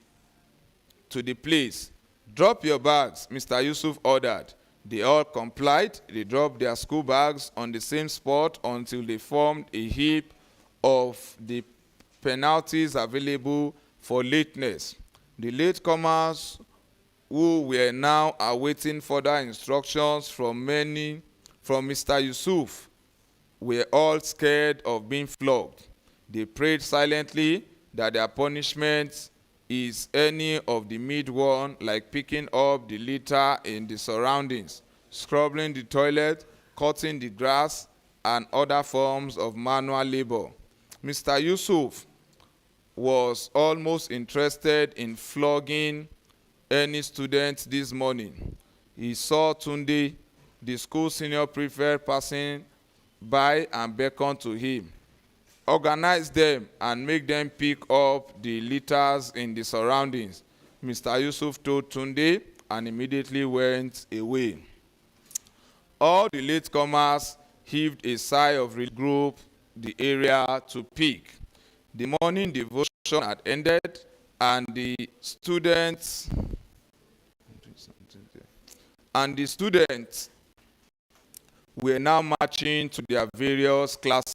Speaker 1: place. Drop your bags, Mr. Yusuf ordered. They all complied. They dropped their school bags on the same spot until they formed a heap of the penalties available for lateness. The latecomers, who were now awaiting further instructions from Mr. Yusuf, were all scared of being flogged. They prayed silently that their punishment is any of the mid one, like picking up the litter in the surroundings, scrubbing the toilet, cutting the grass, and other forms of manual labor. Mr. Yusuf was almost interested in flogging any student this morning. He saw Tunde, the school senior prefect, passing by and beckoned to him. Organize them and make them pick up the litters in the surroundings, Mr. Yusuf told Tunde, and immediately went away. All the latecomers heaved a sigh of relief, grouped the area to pick. The morning devotion had ended, and the students were now marching to their various classes.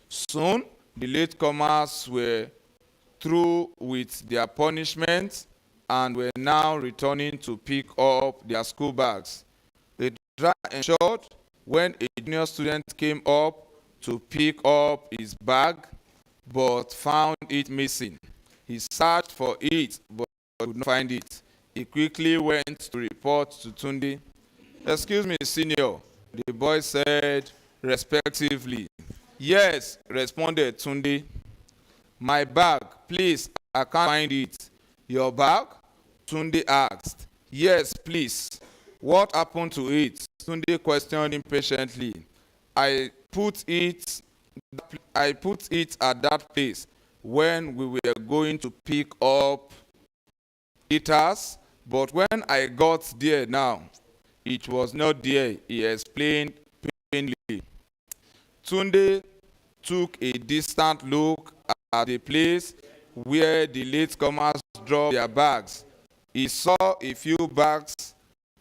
Speaker 1: Soon, the latecomers were through with their punishment and were now returning to pick up their school bags. The driver ensured when a junior student came up to pick up his bag but found it missing. He searched for it but could not find it. He quickly went to report to Tunde. "Excuse me, senior," the boy said respectively. "Yes," responded Tunde. "My bag, please, I can't find it." "Your bag?" Tunde asked. "Yes, please." "What happened to it?" Tunde questioned impatiently. I put it at that place when we were going to pick up litters, but when I got there now, it was not there," he explained painfully. Tunde took a distant look at the place where the latecomers dropped their bags. He saw a few bags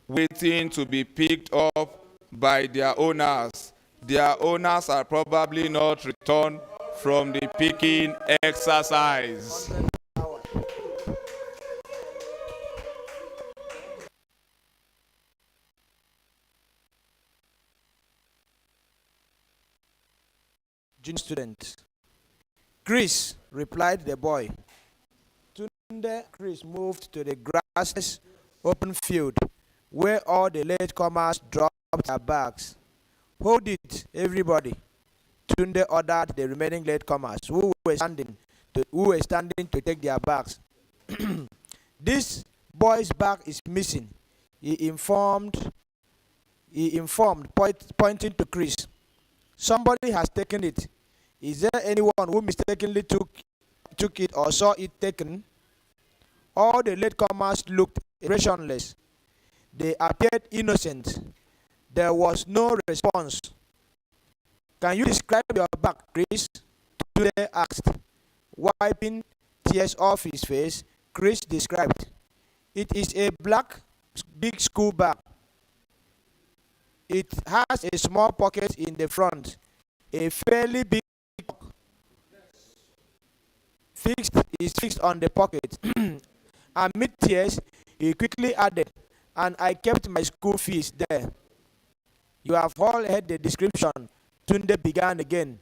Speaker 1: waiting to be picked up by their owners. Their owners are probably not returned from the picking exercise.
Speaker 2: Junior student. Chris, replied the boy. Tunde Chris moved to the grassless open field where all the latecomers dropped their bags. Hold it, everybody, Tunde ordered the remaining latecomers who were standing to take their bags. This boy's bag is missing, he informed, pointing to Chris. Somebody has taken it. Is there anyone who mistakenly took it or saw it taken? All the latecomers looked expressionless. They appeared innocent. There was no response. Can you describe your bag, Chris? Tunde asked. Wiping tears off his face, Chris described. It is a black, big school bag. It has a small pocket in the front, a fairly big is fixed on the pocket. Amid tears, he quickly added, and I kept my school fees there. You have all heard the description. Tunde began again.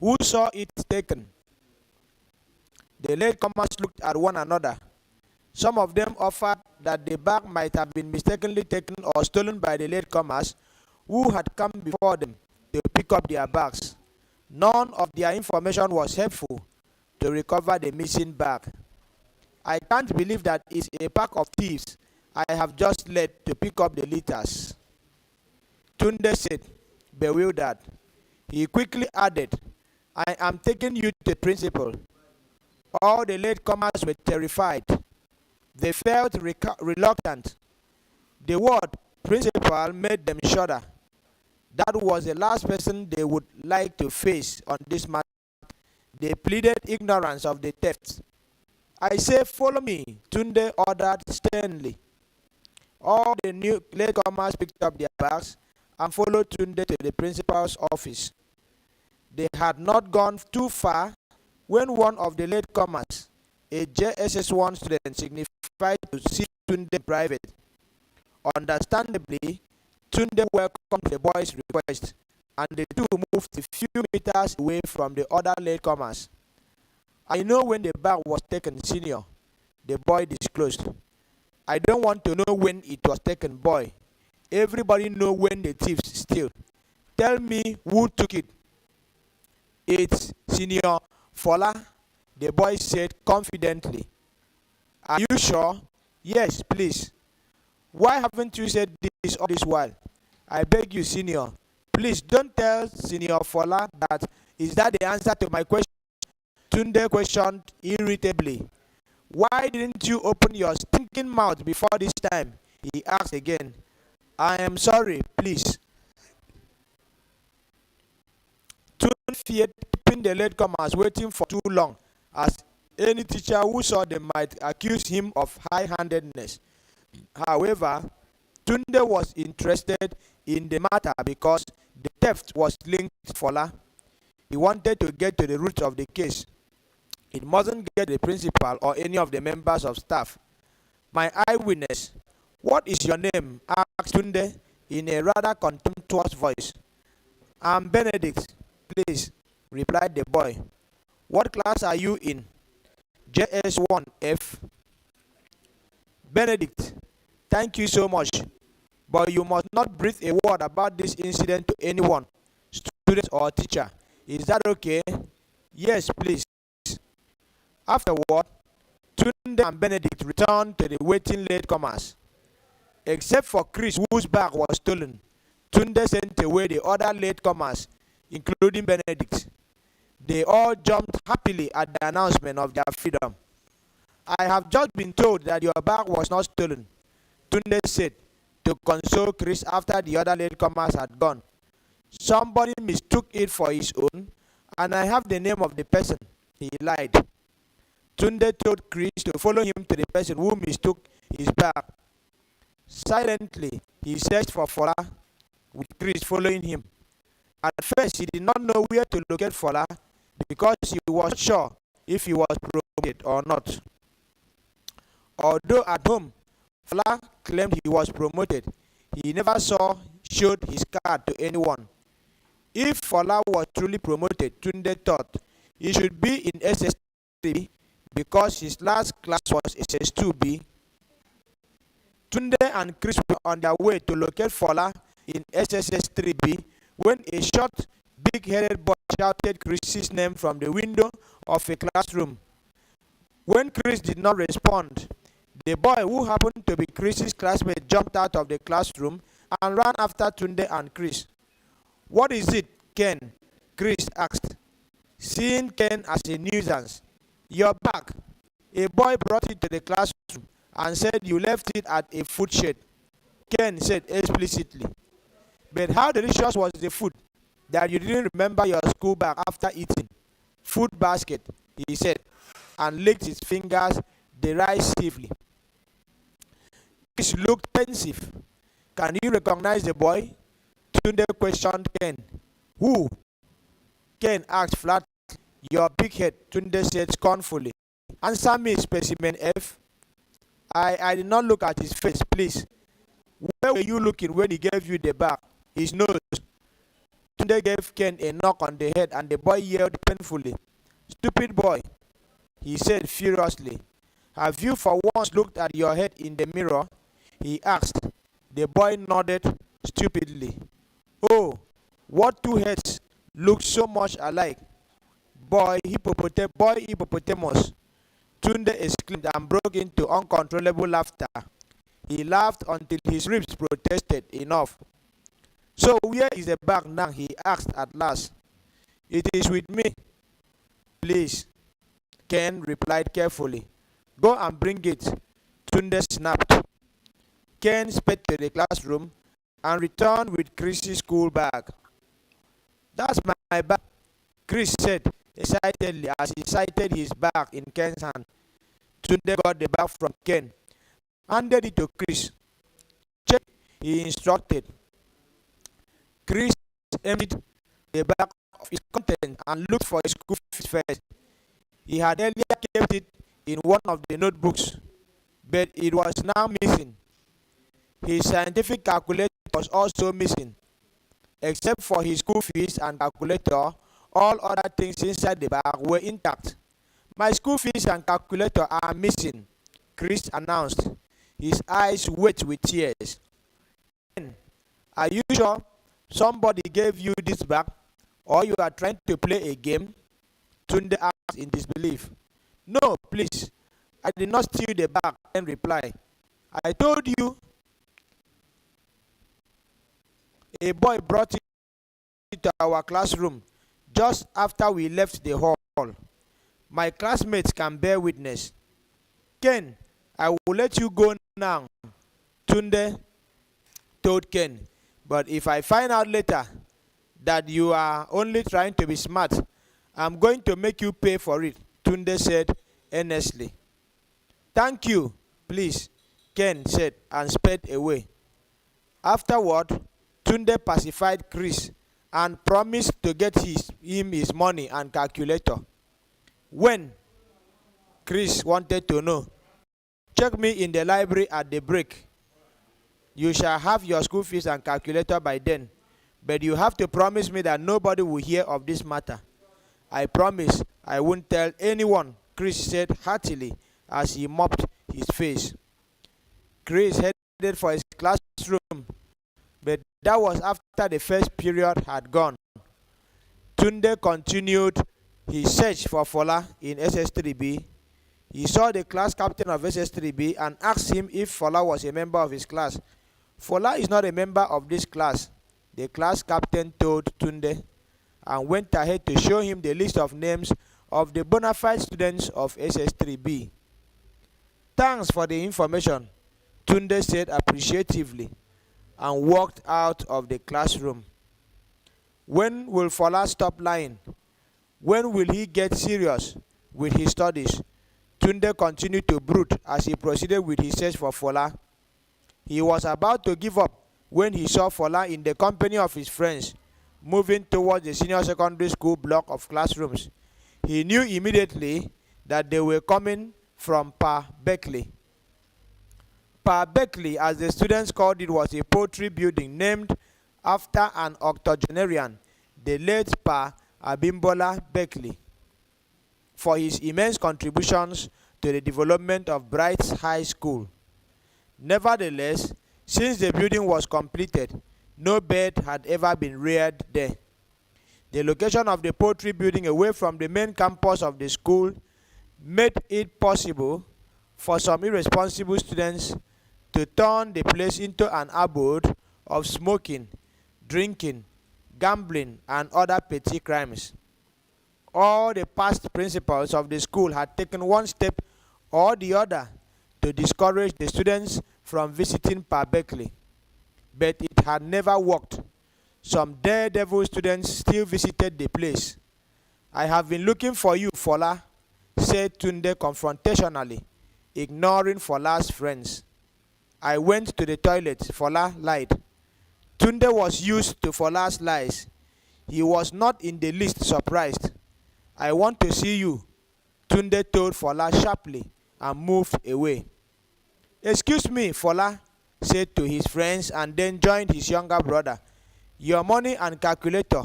Speaker 2: Who saw it taken? The latecomers looked at one another. Some of them offered that the bag might have been mistakenly taken or stolen by the latecomers who had come before them to pick up their bags. None of their information was helpful to recover the missing bag. I can't believe that it's a pack of thieves I have just led to pick up the litters, Tunde said, bewildered. He quickly added, I am taking you to the principal. All the latecomers were terrified. They felt reluctant. The word principal made them shudder. That was the last person they would like to face on this matter. They pleaded ignorance of the theft. I say, follow me, Tunde ordered sternly. All the new latecomers picked up their bags and followed Tunde to the principal's office. They had not gone too far when one of the latecomers, a JSS1 student, signified to see Tunde in private. Understandably, Tunde welcomed the boy's request, and the two moved a few meters away from the other latecomers. I know when the bag was taken, senior, the boy disclosed. I don't want to know when it was taken, boy. Everybody knows when the thieves steal. Tell me who took it. It's Senior Fola, the boy said confidently. Are you sure? Yes, please. Why haven't you said this all this while? I beg you, Senior. Please don't tell Senior Fola that. Is that the answer to my question? Tunde questioned irritably. Why didn't you open your stinking mouth before this time? He asked again. I am sorry, please. Tunde feared keeping the latecomers waiting for too long, as any teacher who saw them might accuse him of high-handedness. However, Tunde was interested in the matter because the theft was linked to Fola. He wanted to get to the root of the case. It mustn't get the principal or any of the members of staff. My eyewitness, what is your name? Asked Tunde in a rather contemptuous voice. I'm Benedict, please, replied the boy. What class are you in? JS1F. Benedict, thank you so much, but you must not breathe a word about this incident to anyone, student or teacher. Is that okay? Yes, please. Afterward, Tunde and Benedict returned to the waiting latecomers. Except for Chris, whose bag was stolen, Tunde sent away the other latecomers, including Benedict. They all jumped happily at the announcement of their freedom. I have just been told that your bag was not stolen, Tunde said, to console Chris after the other latecomers had gone. Somebody mistook it for his own, and I have the name of the person. He lied. Tunde told Chris to follow him to the person who mistook his bag. Silently, he searched for Fola. with Chris following him. At first, he did not know where to locate Fola because he was not sure if he was promoted or not. Although at home, Fola claimed he was promoted, he never showed his card to anyone. If Fola was truly promoted, Tunde thought he should be in SS3B because his last class was SS2B. Tunde and Chris were on their way to locate Fola in SSS3B when a short, big-headed boy shouted Chris's name from the window of a classroom. When Chris did not respond, the boy, who happened to be Chris's classmate, jumped out of the classroom and ran after Tunde and Chris. "What is it, Ken?" Chris asked, seeing Ken as a nuisance. "Your bag. A boy brought it to the classroom and said you left it at a food shed," Ken said explicitly. "But how delicious was the food that you didn't remember your school bag after eating?" "Food basket," he said, and licked his fingers derisively. Chris looked pensive. "Can you recognize the boy?" Tunde questioned Ken. "Who?" Ken asked flatly. "Your big head," Tunde said scornfully. "Answer me, specimen F." I did not look at his face, please." "Where were you looking when he gave you the bag?" "His nose." Tunde gave Ken a knock on the head and the boy yelled painfully. "Stupid boy," he said furiously. "Have you for once looked at your head in the mirror?" he asked. The boy nodded stupidly. "Oh, what two heads look so much alike? Boy hippopotamus," Tunde exclaimed and broke into uncontrollable laughter. He laughed until his ribs protested enough. "So where is the bag now?" he asked at last. "It is with me." "Please," Ken replied carefully. "Go and bring it," Tunde snapped. Ken sped to the classroom and returned with Chris's school bag. "That's my bag," Chris said excitedly as he sighted his bag in Ken's hand. Tunde got the bag from Ken, handed it to Chris. "Check," he instructed. Chris emptied the bag of its contents and looked for his school fees first. He had earlier kept it in one of the notebooks, but it was now missing. His scientific calculator was also missing. Except for his school fees and calculator, all other things inside the bag were intact. "My school fees and calculator are missing," Chris announced, his eyes wet with tears. "Are you sure somebody gave you this bag, or you are trying to play a game?" Tunde asked in disbelief. "No, please. I did not steal the bag," Ken replied. "I told you a boy brought it to our classroom just after we left the hall. My classmates can bear witness." "Ken, I will let you go now," Tunde told Ken. "But if I find out later that you are only trying to be smart, I'm going to make you pay for it," Tunde said earnestly. "Thank you, please," Ken said and sped away. Afterward, Tunde pacified Chris and promised to get him his money and calculator. "When?" Chris wanted to know. "Check me in the library at the break. You shall have your school fees and calculator by then, but you have to promise me that nobody will hear of this matter." "I promise I won't tell anyone," Chris said heartily as he mopped his face. Chris headed for his classroom, but that was after the first period had gone. Tunde continued his search for Fola in SS3B. He saw the class captain of SS3B and asked him if Fola was a member of his class. "Fola is not a member of this class," the class captain told Tunde, and went ahead to show him the list of names of the bona fide students of SS3B. "Thanks for the information," Tunde said appreciatively, and walked out of the classroom. When will Fola stop lying? When will he get serious with his studies? Tunde continued to brood as he proceeded with his search for Fola. He was about to give up when he saw Fola in the company of his friends moving towards the senior secondary school block of classrooms. He knew immediately that they were coming from Pa Beckley. Pa Beckley, as the students called it, was a poetry building named after an octogenarian, the late Pa Abimbola Beckley, for his immense contributions to the development of Bright's High School. Nevertheless, since the building was completed, no bird had ever been reared there. The location of the poetry building away from the main campus of the school made it possible for some irresponsible students to turn the place into an abode of smoking, drinking, gambling, and other petty crimes. All the past principals of the school had taken one step or the other to discourage the students from visiting Pa Beckley, but it had never worked. Some daredevil students still visited the place. "I have been looking for you, Fola," said Tunde confrontationally, ignoring Fola's friends. "I went to the toilet," Fola lied. Tunde was used to Fola's lies. He was not in the least surprised. "I want to see you," Tunde told Fola sharply and moved away. "Excuse me," Fola said to his friends, and then joined his younger brother. "Your money and calculator,"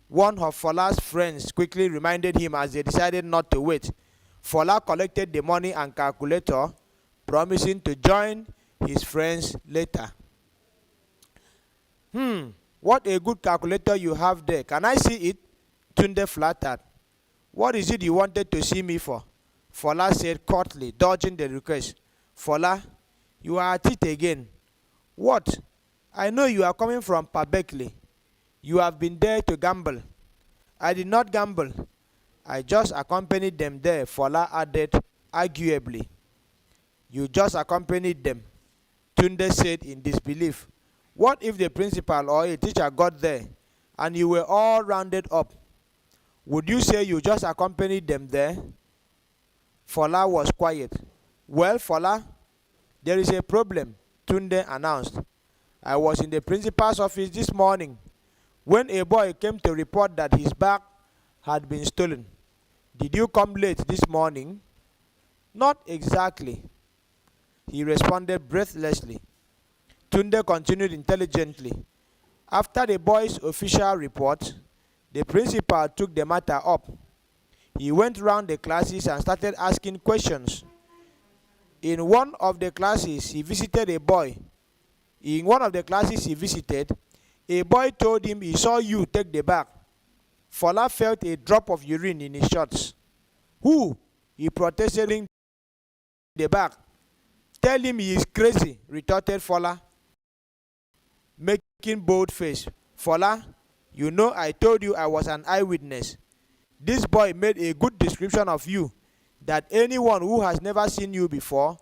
Speaker 2: one of Fola's friends quickly reminded him as they decided not to wait. Fola collected the money and calculator, promising to join his friends later. What a good calculator you have there. Can I see it?" Tunde flattered. "What is it you wanted to see me for?" Fola said curtly, dodging the request. "Fola, you are at it again." "What? I know you are coming from Pa Beckley. You have been there to gamble." "I did not gamble. I just accompanied them there," Fola added arguably. "You just accompanied them," Tunde said in disbelief. "What if the principal or a teacher got there and you were all rounded up? Would you say you just accompanied them there?" Fola was quiet. "Well, Fola, there is a problem," Tunde announced. "I was in the principal's office this morning when a boy came to report that his bag had been stolen." "Did you come late this morning?" "Not exactly," he responded breathlessly. Tunde continued intelligently. "After the boy's official report, the principal took the matter up. He went round the classes and started asking questions. In one of the classes he visited, a boy told him he saw you take the bag. Fola felt a drop of urine in his shorts. "Who?" he protested in the bag. "Tell him he is crazy," retorted Fola, making bold face. "Fola, you know I told you I was an eyewitness. This boy made a good description of you that anyone who has never seen you before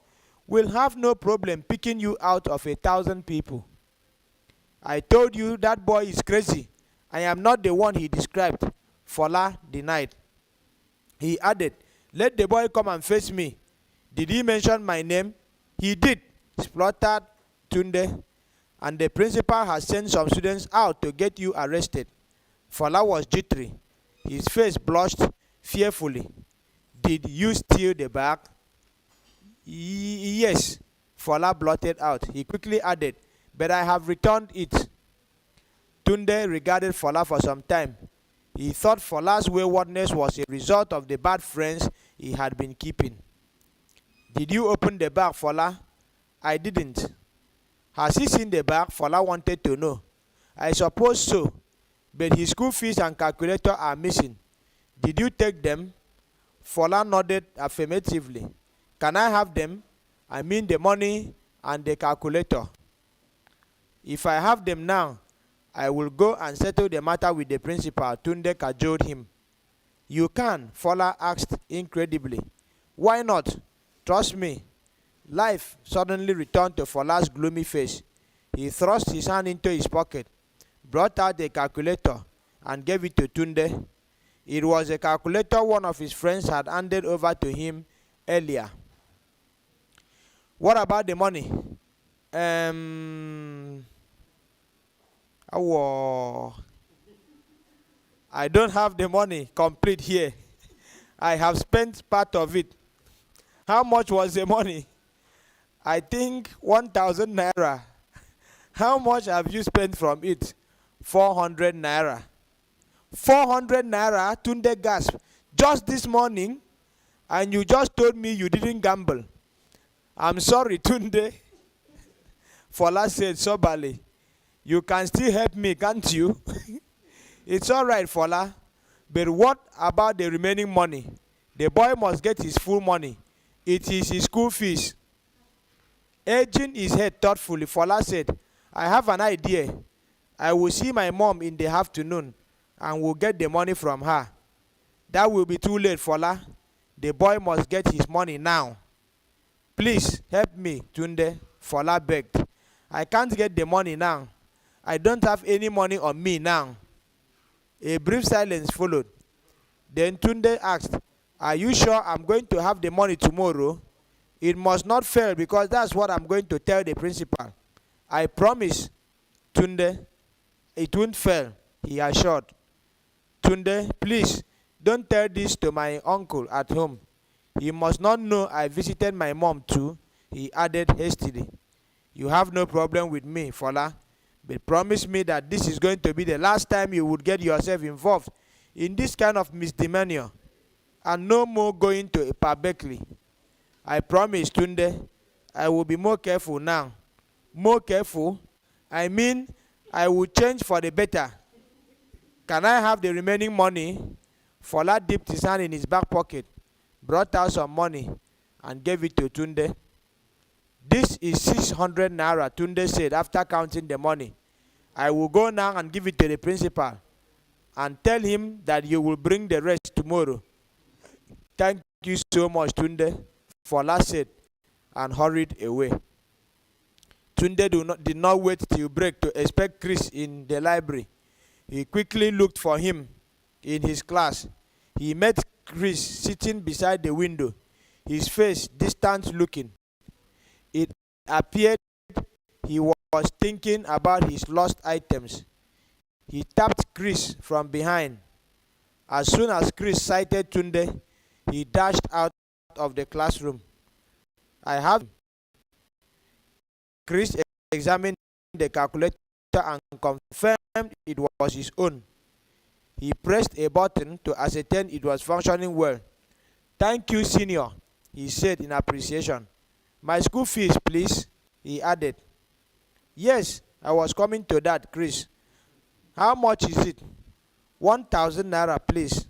Speaker 2: will have no problem picking you out of 1,000 people. I told you that boy is crazy. I am not the one he described," Fola denied. He added, "Let the boy come and face me." "Did he mention my name?" "He did," spluttered Tunde. "And the principal has sent some students out to get you arrested." Fola was jittery. His face blushed fearfully. "Did you steal the bag?" Yes," Fola blurted out. He quickly added, "But I have returned it." Tunde regarded Fola for some time. He thought Fola's waywardness was a result of the bad friends he had been keeping. "Did you open the bag, Fola?" "I didn't." "Has he seen the bag?" Fola wanted to know. "I suppose so, but his school fees and calculator are missing. Did you take them?" Fola nodded affirmatively. "Can I have them? I mean the money and the calculator." "If I have them now, I will go and settle the matter with the principal," Tunde cajoled him. "You can?" Fola asked incredibly. "Why not? Trust me." Life suddenly returned to Fola's gloomy face. He thrust his hand into his pocket, brought out a calculator, and gave it to Tunde. It was a calculator one of his friends had handed over to him earlier. "What about the money?" Oh, I don't have the money complete here. I have spent part of it. How much was the money? I think 1,000 naira. How much have you spent from it? 400 naira. 400 naira, Tunde gasped. Just this morning, and you just told me you didn't gamble. I'm sorry, Tunde. Fola said soberly. You can still help me, can't you? It's all right, Fola. But what about the remaining money? The boy must get his full money. It is his school fees. Edging his head thoughtfully, Fola said, I have an idea. I will see my mom in the afternoon and will get the money from her. That will be too late, Fola. The boy must get his money now. Please help me, Tunde, Fola begged. I can't get the money now. I don't have any money on me now. A brief silence followed. Then Tunde asked, are you sure I'm going to have the money tomorrow? It must not fail because that's what I'm going to tell the principal. I promise, Tunde, it won't fail, he assured. Tunde, please, don't tell this to my uncle at home. He must not know I visited my mom too, he added hastily. You have no problem with me, Fola, but promise me that this is going to be the last time you would get yourself involved in this kind of misdemeanor, and no more going to a Berkeley. I promise, Tunde, I will be more careful now. More careful? I mean, I will change for the better. Can I have the remaining money? Fola dipped his hand in his back pocket, brought out some money, and gave it to Tunde. This is 600 naira, Tunde said after counting the money. I will go now and give it to the principal and tell him that you will bring the rest tomorrow. Thank you so much, Tunde, Fola said and hurried away. Tunde did not wait till break to expect Chris in the library. He quickly looked for him in his class. He met Chris sitting beside the window, his face distant looking. It appeared he was thinking about his lost items. He tapped Chris from behind. As soon as Chris sighted Tunde, he dashed out of the classroom. I have. Chris examined the calculator and confirmed it was his own. He pressed a button to ascertain it was functioning well. Thank you, senior, he said in appreciation. My school fees, please, he added. Yes, I was coming to that, Chris. How much is it? 1,000 naira, please.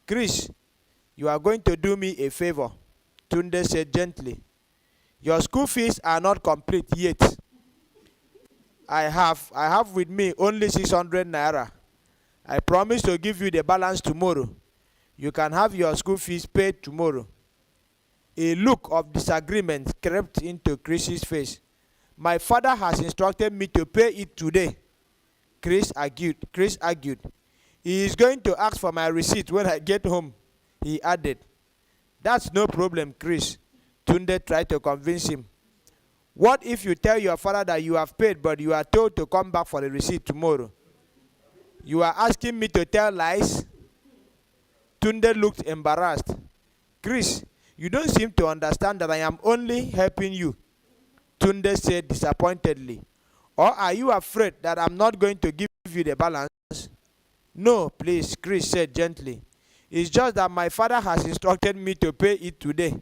Speaker 2: Chris, you are going to do me a favor, Tunde said gently. Your school fees are not complete yet. I have with me only 600 naira. I promise to give you the balance tomorrow. You can have your school fees paid tomorrow. A look of disagreement crept into Chris's face. My father has instructed me to pay it today, Chris argued. He is going to ask for my receipt when I get home, he added. That's no problem, Chris, Tunde tried to convince him. What if you tell your father that you have paid but you are told to come back for the receipt tomorrow? You are asking me to tell lies? Tunde looked embarrassed. Chris, you don't seem to understand that I am only helping you, Tunde said disappointedly. Or are you afraid that I'm not going to give you the balance? No, please, Chris said gently. It's just that my father has instructed me to pay it today.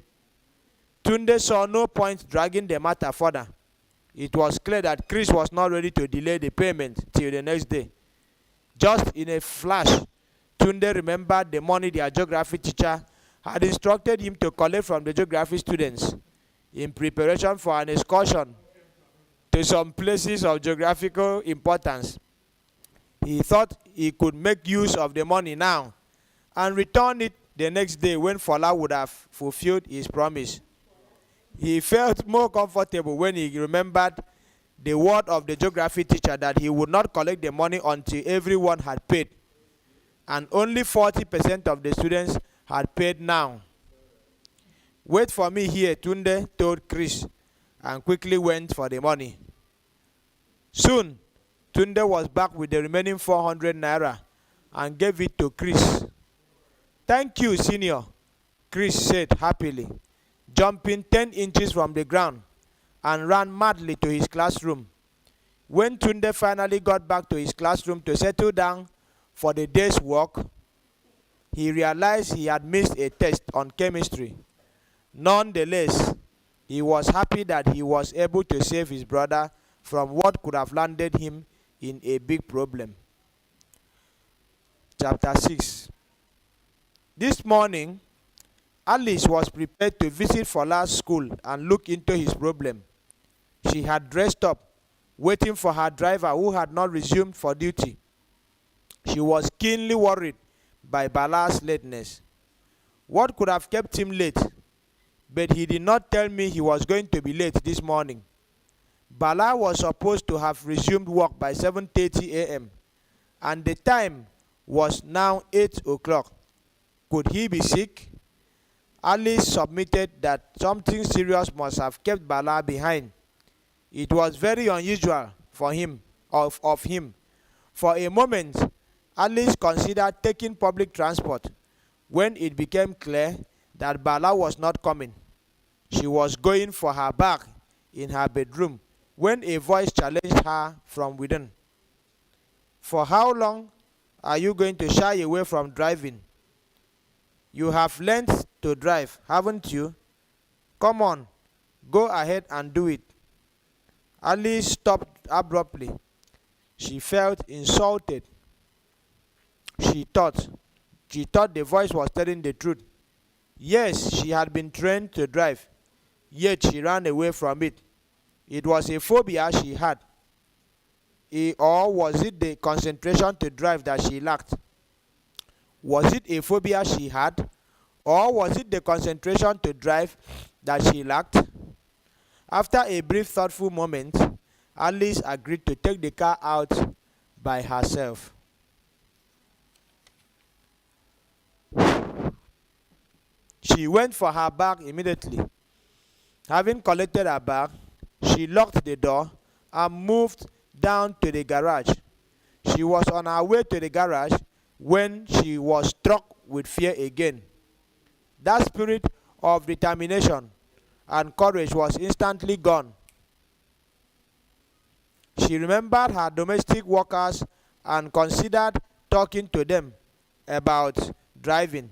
Speaker 2: Tunde saw no point dragging the matter further. It was clear that Chris was not ready to delay the payment till the next day. Just in a flash, Tunde remembered the money their geography teacher had instructed him to collect from the geography students in preparation for an excursion to some places of geographical importance. He thought he could make use of the money now and return it the next day when Fola would have fulfilled his promise. He felt more comfortable when he remembered the word of the geography teacher that he would not collect the money until everyone had paid, and only 40% of the students had paid now. Wait for me here, Tunde told Chris, and quickly went for the money. Soon, Tunde was back with the remaining 400 naira and gave it to Chris. "Thank you, senior," Chris said happily, jumping 10 inches from the ground and ran madly to his classroom. When Tunde finally got back to his classroom to settle down for the day's work, he realized he had missed a test on chemistry. Nonetheless, he was happy that he was able to save his brother from what could have landed him in a big problem. Chapter 6. This morning, Alice was prepared to visit Fola's school and look into his problem. She had dressed up, waiting for her driver who had not resumed for duty. She was keenly worried by Bala's lateness. What could have kept him late? But he did not tell me he was going to be late this morning. Bala was supposed to have resumed work by 7:30 a.m. and the time was now 8 o'clock. Could he be sick? Alice submitted that something serious must have kept Bala behind. It was very unusual for him, of him. For a moment, Alice considered taking public transport when it became clear that Bala was not coming. She was going for her bag in her bedroom when a voice challenged her from within. "For how long are you going to shy away from driving? You have learned to drive, haven't you? Come on, go ahead and do it." Alice stopped abruptly. She felt insulted. She thought the voice was telling the truth. Yes, she had been trained to drive, yet she ran away from it. It was a phobia she had. Or was it the concentration to drive that she lacked? Was it a phobia she had? Or was it the concentration to drive that she lacked? After a brief thoughtful moment, Alice agreed to take the car out by herself. She went for her bag immediately. Having collected her bag, she locked the door and moved down to the garage. She was on her way to the garage when she was struck with fear again. That spirit of determination and courage was instantly gone. She remembered her domestic workers and considered talking to them about driving.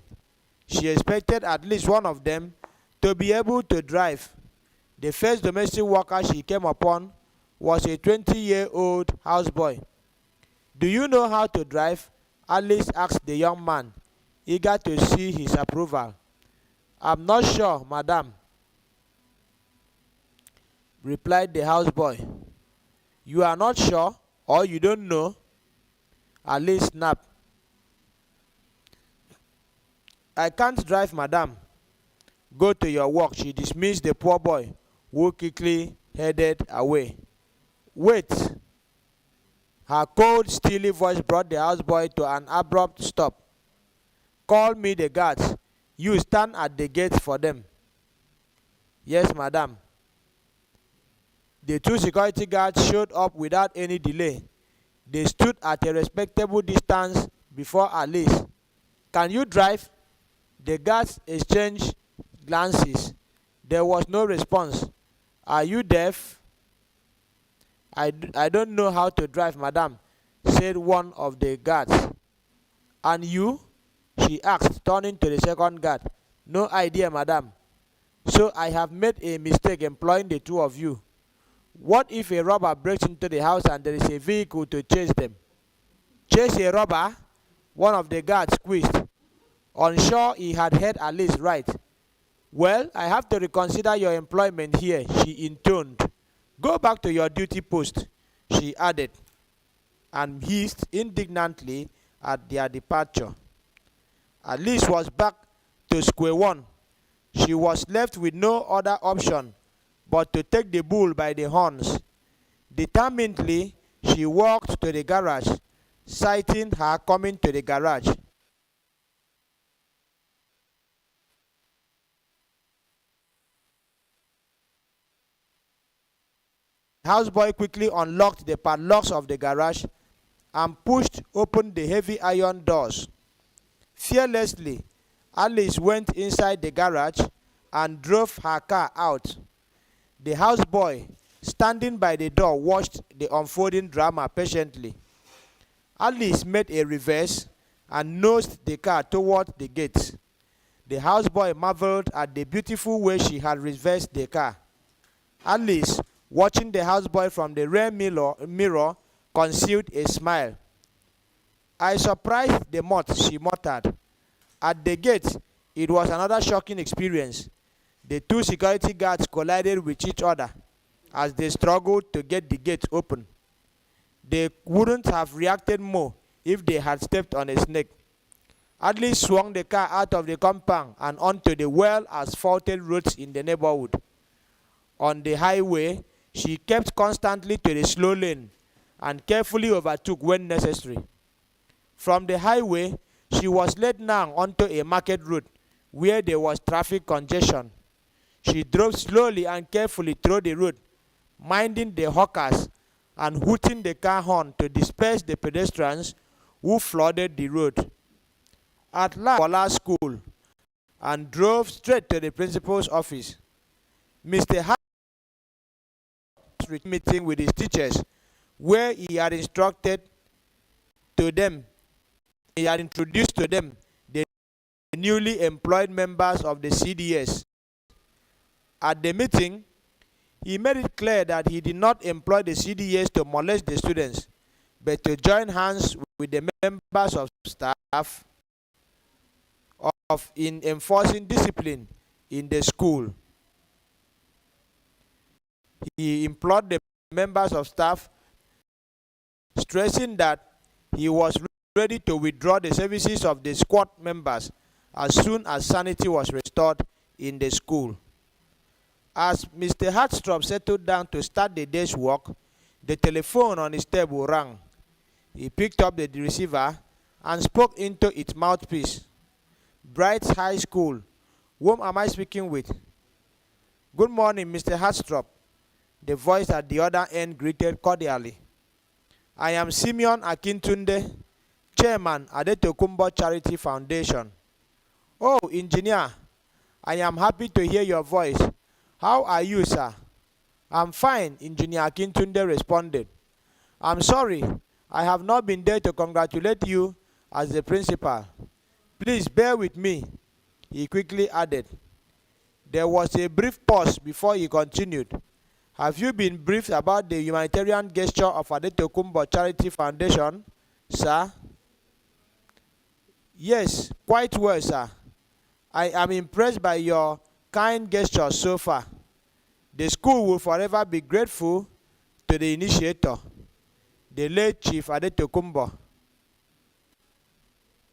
Speaker 2: She expected at least one of them to be able to drive. The first domestic worker she came upon was a 20-year-old houseboy. "Do you know how to drive?" Alice asked the young man, eager to see his approval. "I'm not sure, madam," replied the houseboy. "You are not sure, or you don't know?" Alice snapped. "I can't drive, madam." "Go to your work," she dismissed the poor boy, who quickly headed away. "Wait." Her cold, steely voice brought the houseboy to an abrupt stop. "Call me the guards. You stand at the gate for them." "Yes, madam." The two security guards showed up without any delay. They stood at a respectable distance before Alice. "Can you drive?" The guards exchanged glances. There was no response. "Are you deaf?" I don't know how to drive, madam," said one of the guards. "And you?" she asked, turning to the second guard. "No idea, madam." "So I have made a mistake employing the two of you. What if a robber breaks into the house and there is a vehicle to chase them?" "Chase a robber?" one of the guards quizzed, unsure he had heard Alice right. "Well, I have to reconsider your employment here," she intoned. "Go back to your duty post," she added, and hissed indignantly at their departure. Alice was back to square one. She was left with no other option but to take the bull by the horns. Determinedly, she walked to the garage, sighting her coming to the garage. houseboy quickly unlocked the padlocks of the garage and pushed open the heavy iron doors. Fearlessly, Alice went inside the garage and drove her car out. The houseboy, standing by the door, watched the unfolding drama patiently. Alice made a reverse and nosed the car toward the gate. The houseboy marveled at the beautiful way she had reversed the car. Alice, watching the houseboy from the rear mirror, concealed a smile. "I surprised the moth," she muttered. At the gate, it was another shocking experience. The two security guards collided with each other as they struggled to get the gate open. They wouldn't have reacted more if they had stepped on a snake. Alice swung the car out of the compound and onto the well-asphalted roads in the neighborhood. On the highway, she kept constantly to the slow lane and carefully overtook when necessary. From the highway, she was led now onto a market road where there was traffic congestion. She drove slowly and carefully through the road, minding the hawkers and hooting the car horn to disperse the pedestrians who flooded the road. At last, school, and drove straight to the principal's office. Mr. Hart was meeting with his teachers, where he had introduced to them the newly employed members of the CDS. At the meeting, he made it clear that he did not employ the CDS to molest the students, but to join hands with the members of staff in enforcing discipline in the school. He implored the members of staff, stressing that he was ready to withdraw the services of the squad members as soon as sanity was restored in the school. As Mr. Hartstrop settled down to start the day's work, the telephone on his table rang. He picked up the receiver and spoke into its mouthpiece. "Bright High School. Whom am I speaking with?" "Good morning, Mr. Hartstrop," the voice at the other end greeted cordially. "I am Simeon Akintunde, Chairman at the Tokumbo Charity Foundation." "Oh, Engineer, I am happy to hear your voice. How are you, sir?" "I'm fine," Engineer Akintunde responded. "I'm sorry, I have not been there to congratulate you as the principal. Please bear with me," he quickly added. There was a brief pause before he continued. "Have you been briefed about the humanitarian gesture of Adetokunbo Charity Foundation, sir?" "Yes, quite well, sir. I am impressed by your kind gestures so far. The school will forever be grateful to the initiator, the late Chief Adetokunbo.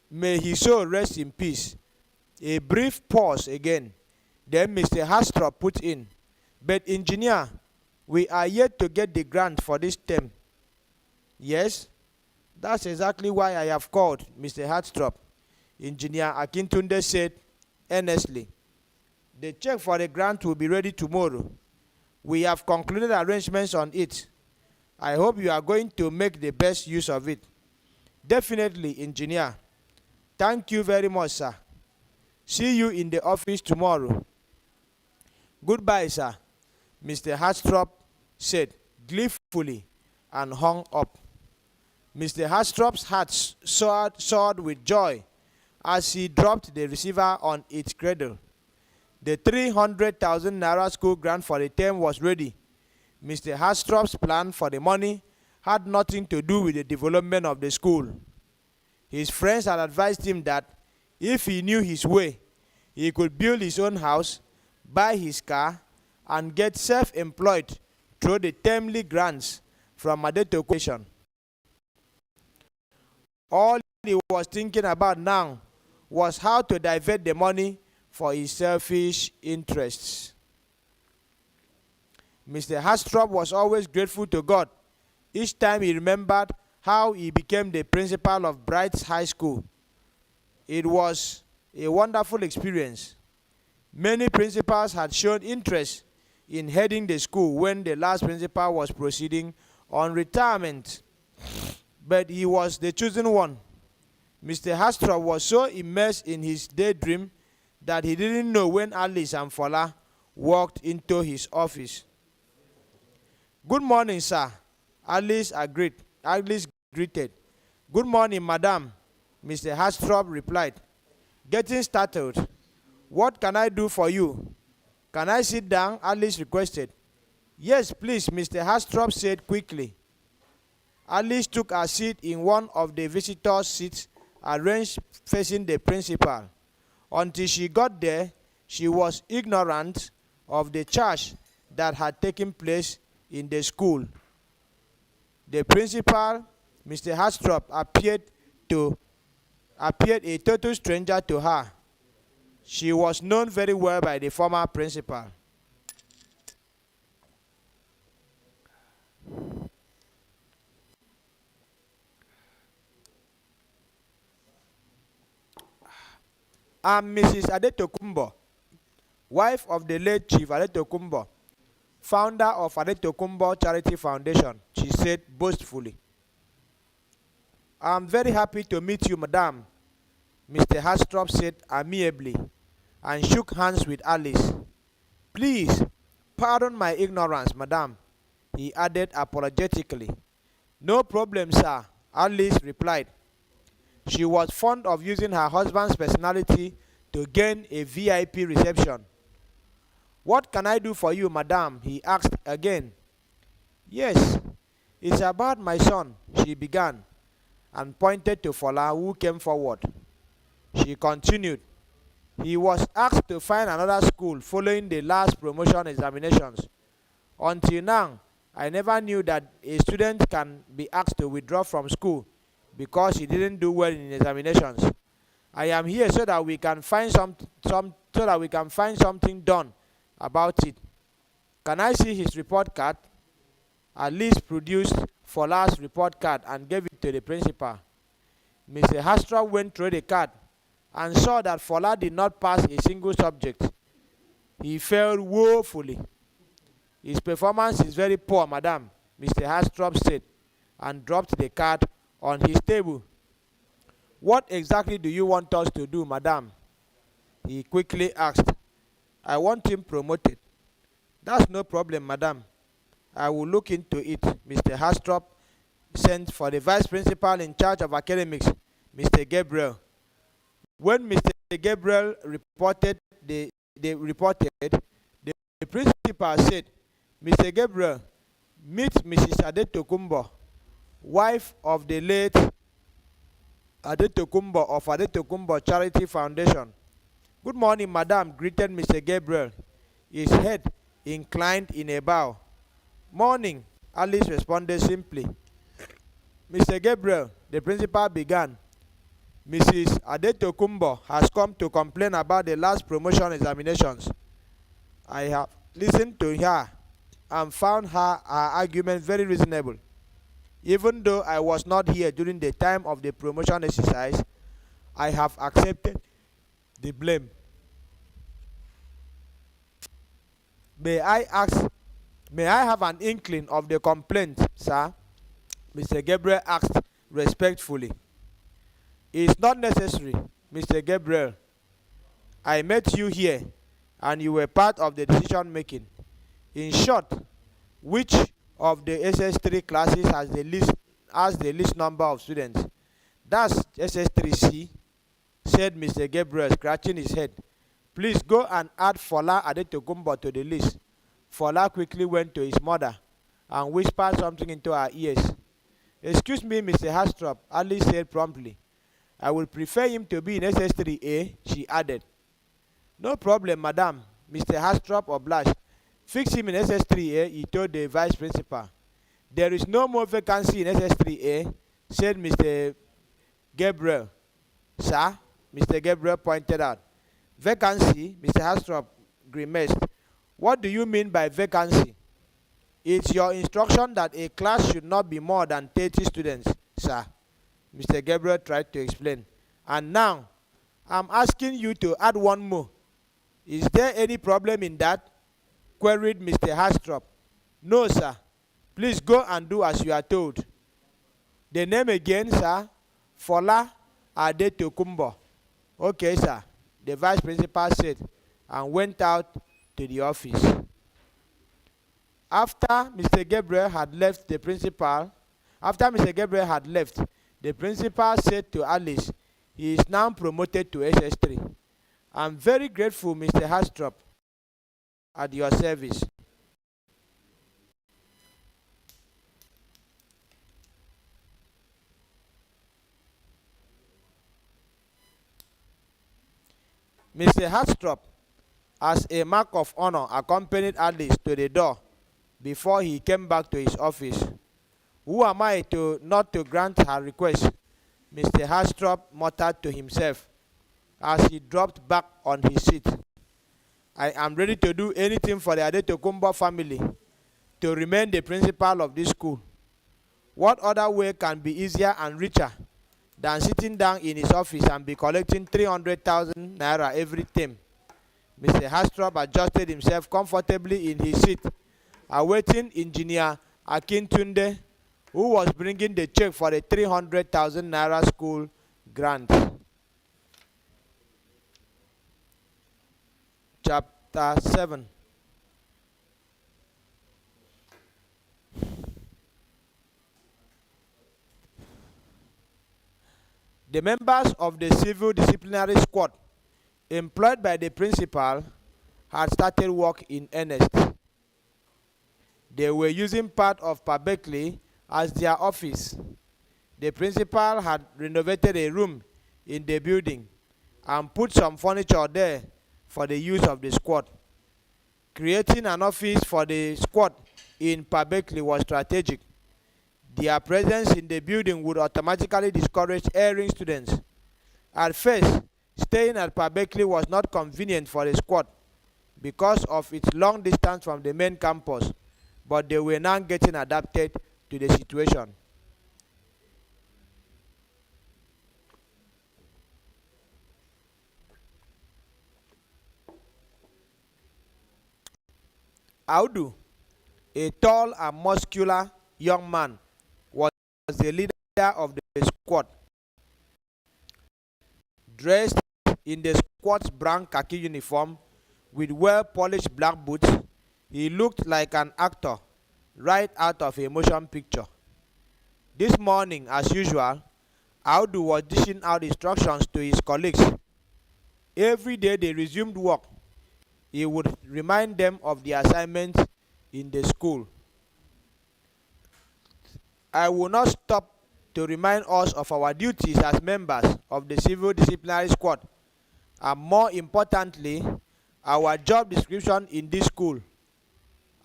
Speaker 2: May his soul rest in peace." A brief pause again. Then Mr. Hastrop put in, "But engineer, we are yet to get the grant for this term." "Yes, that's exactly why I have called, Mr. Hartstrop," Engineer Akintunde said earnestly. "The check for the grant will be ready tomorrow. We have concluded arrangements on it. I hope you are going to make the best use of it." "Definitely, engineer. Thank you very much, sir. See you in the office tomorrow." "Goodbye, sir," Mr. Hartstrop said gleefully and hung up. Mr. Hartstrop's heart soared with joy as he dropped the receiver on its cradle. The 300,000 naira school grant for the term was ready. Mr. Hartstrop's plan for the money had nothing to do with the development of the school. His friends had advised him that if he knew his way, he could build his own house, buy his car, and get self-employed through the timely grants from Adeto Corporation. All he was thinking about now was how to divert the money for his selfish interests. Mr. Hartstrop was always grateful to God each time he remembered how he became the principal of Bright High School. It was a wonderful experience. Many principals had shown interest in heading the school when the last principal was proceeding on retirement, but he was the chosen one. Mr. Hastrop was so immersed in his daydream that he didn't know when Alice and Fola walked into his office. "Good morning, sir," Alice greeted. "Good morning, madam," Mr. Hastrop replied, getting startled. "What can I do for you?" "Can I sit down?" Alice requested. "Yes, please," Mr. Hastrop said quickly. Alice took a seat in one of the visitors' seats arranged facing the principal. Until she got there, she was ignorant of the charge that had taken place in the school. The principal, Mr. Hastrop, appeared a total stranger to her. She was known very well by the former principal. "I'm Mrs. Adetokunbo, wife of the late Chief Adetokunbo, founder of Adetokunbo Charity Foundation," she said boastfully. "I'm very happy to meet you, madam," Mr. Hastrop said amiably, and shook hands with Alice. "Please, pardon my ignorance, madam," he added apologetically. "No problem, sir," Alice replied. She was fond of using her husband's personality to gain a VIP reception. "What can I do for you, madam?" he asked again. "Yes, it's about my son," she began, and pointed to Fola, who came forward. She continued, "He was asked to find another school following the last promotion examinations. Until now, I never knew that a student can be asked to withdraw from school because he didn't do well in examinations. I am here so that we can find something done about it. Can I see his report card?" Alice produced Fola's report card and gave it to the principal. Mr. Hastrop went through the card and saw that Fola did not pass a single subject. He failed woefully. "His performance is very poor, madam," Mr. Hastrop said, and dropped the card on his table. "What exactly do you want us to do, madam?" he quickly asked. "I want him promoted." "That's no problem, madam. I will look into it." Mr. Hastrop sent for the vice principal in charge of academics, Mr. Gabriel. When Mr. Gabriel reported, the principal said, "Mr. Gabriel, meet Mrs. Adetokunbo, wife of the late Adetokunbo of Adetokunbo Charity Foundation." "Good morning, madam," greeted Mr. Gabriel, his head inclined in a bow. "Morning," Alice responded simply. "Mr. Gabriel," the principal began, "Mrs. Adetokunbo has come to complain about the last promotion examinations. I have listened to her and found her argument very reasonable. Even though I was not here during the time of the promotion exercise, I have accepted the blame. May I have an inkling of the complaint, sir?" Mr. Gabriel asked respectfully. "It's not necessary, Mr. Gabriel. I met you here and you were part of the decision making. In short, which of the SS3 classes has the least number of students?" "That's SS3C," said Mr. Gabriel, scratching his head. "Please go and add Fola Adetokunbo to the list." Fola quickly went to his mother and whispered something into her ears. "Excuse me, Mr. Hastrop," Alice said promptly. "I will prefer him to be in SS3A," she added. "No problem, madam," Mr. Hastrop obliged. "Fix him in SS3A," he told the vice principal. "There is no more vacancy in SS3A," said Mr. Gabriel. "Sir," Mr. Gabriel pointed out. "Vacancy?" Mr. Hastrop grimaced. "What do you mean by vacancy?" "It's your instruction that a class should not be more than 30 students, sir," Mr. Gabriel tried to explain. "And now, I'm asking you to add one more. Is there any problem in that?" queried Mr. Hastrop. No, sir. Please go and do as you are told. The name again, sir? Fola Adetokunbo. Okay, sir, the vice principal said, and went out to the office. After Mr. Gabriel had left, the principal said to Alice, he is now promoted to SS3. I'm very grateful, Mr. Hastrop, at your service. Mr. Hastrop, as a mark of honor, accompanied Alice to the door before he came back to his office. Who am I not to grant her request? Mr. Hastrop muttered to himself as he dropped back on his seat. I am ready to do anything for the Adetokunbo family to remain the principal of this school. What other way can be easier and richer than sitting down in his office and be collecting 300,000 naira every term? Mr. Hastrop adjusted himself comfortably in his seat, awaiting Engineer Akintunde, who was bringing the check for the 300,000 naira school grant. Chapter 7. The members of the civil disciplinary squad employed by the principal had started work in earnest. They were using part of Pabekli as their office. The principal had renovated a room in the building and put some furniture there for the use of the squad. Creating an office for the squad in Pabekli was strategic. Their presence in the building would automatically discourage erring students. At first, staying at Pabekli was not convenient for the squad because of its long distance from the main campus, but they were now getting adapted to the situation. Audu, a tall and muscular young man, was the leader of the squad. Dressed in the squad's brown khaki uniform with well-polished black boots, he looked like an actor right out of a motion picture. This morning, as usual, Audu was dishing out instructions to his colleagues. Every day they resumed work, he would remind them of the assignments in the school. I will not stop to remind us of our duties as members of the civil disciplinary squad, and more importantly, our job description in this school.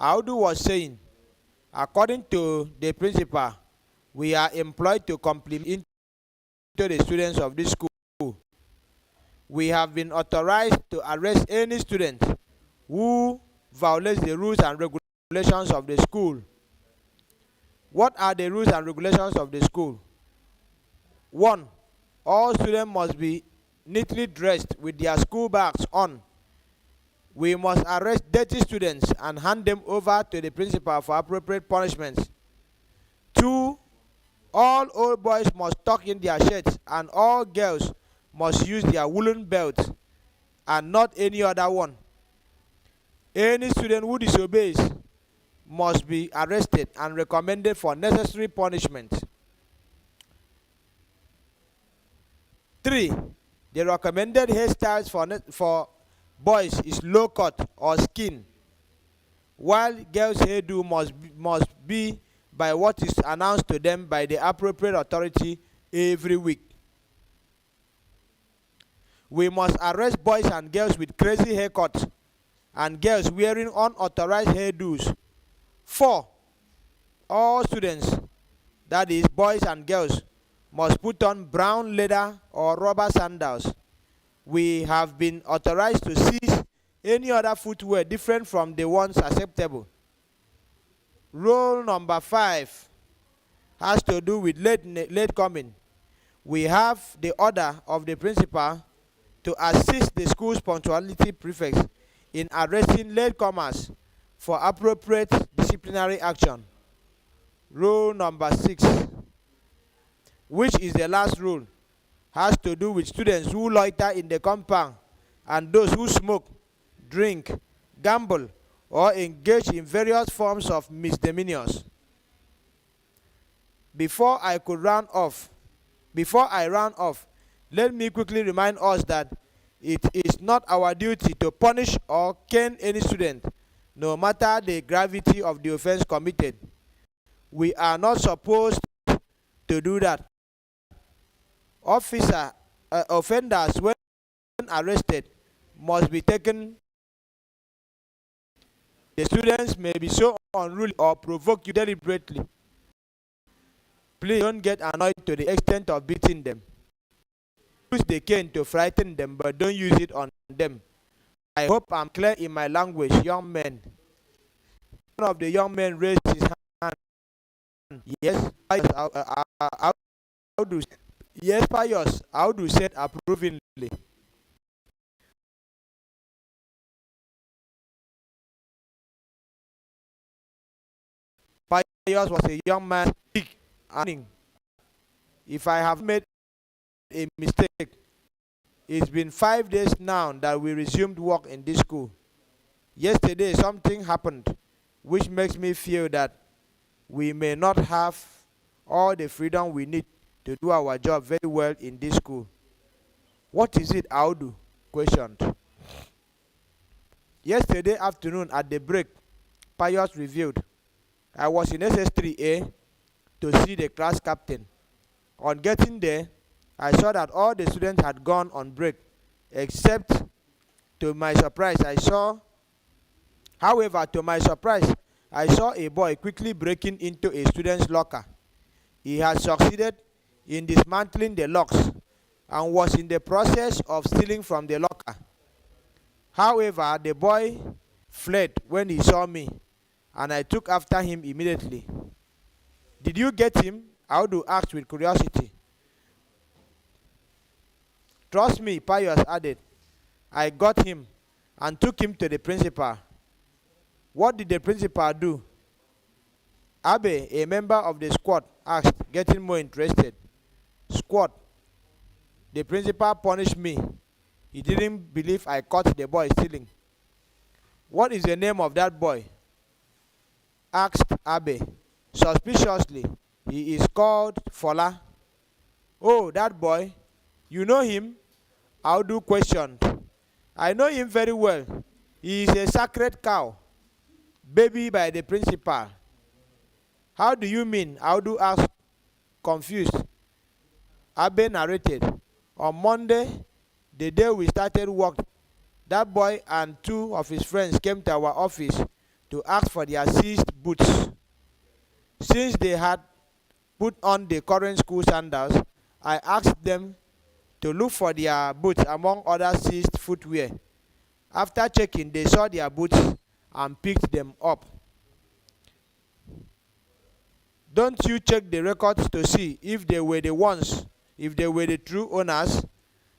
Speaker 2: Audu was saying, according to the principal, we are employed to complement the students of this school. We have been authorized to arrest any student who violates the rules and regulations of the school. What are the rules and regulations of the school? 1. All students must be neatly dressed with their school bags on. We must arrest dirty students and hand them over to the principal for appropriate punishments. 2. All old boys must tuck in their shirts, and all girls must use their woolen belts and not any other one. Any student who disobeys must be arrested and recommended for necessary punishment. 3. The recommended hairstyles for boys is low cut or skin, while girls' hairdo must be by what is announced to them by the appropriate authority every week. We must arrest boys and girls with crazy haircuts and girls wearing unauthorized hairdos. 4. All students, that is boys and girls, must put on brown leather or rubber sandals. We have been authorized to seize any other footwear different from the ones acceptable. Rule number 5 has to do with late coming. We have the order of the principal to assist the school's punctuality prefects in arresting latecomers for appropriate disciplinary action. Rule number 6, which is the last rule, has to do with students who loiter in the compound and those who smoke, drink, gamble, or engage in various forms of misdemeanors. Before I round off, let me quickly remind us that it is not our duty to punish or cane any student, no matter the gravity of the offense committed. We are not supposed to do that. Offenders, when arrested, must be taken. The students may be so unruly or provoke you deliberately. Please don't get annoyed to the extent of beating them. Use the cane to frighten them, but don't use it on them. I hope I'm clear in my language, young men. One of the young men raised his hand. Yes, Pius, how do said approvingly. Pius was a young man, big and if I have made a mistake, it's been 5 days now that we resumed work in this school. Yesterday something happened which makes me feel that we may not have all the freedom we need to do our job very well in this school. What is it, Audu? Questioned. Yesterday afternoon at the break, Pius revealed, I was in SS3A to see the class captain. On getting there, I saw that all the students had gone on break, except to my surprise, I saw a boy quickly breaking into a student's locker. He had succeeded in dismantling the locks and was in the process of stealing from the locker. However, the boy fled when he saw me, and I took after him immediately. Did you get him? Audu asked with curiosity. Trust me, Pius added. I got him and took him to the principal. What did the principal do? Abe, a member of the squad, asked, getting more interested. Squad. The principal punished me. He didn't believe I caught the boy stealing. What is the name of that boy? Asked Abe. Suspiciously, he is called Fola. Oh, that boy. You know him? Audu questioned. I know him very well. He is a sacred cow, baby by the principal. How do you mean? Audu asked, confused. Abe narrated. On Monday, the day we started work, that boy and 2 of his friends came to our office to ask for their seized boots. Since they had put on the current school sandals, I asked them to look for their boots among other seized footwear. After checking, they saw their boots and picked them up. Don't you check the records to see if they were the true owners?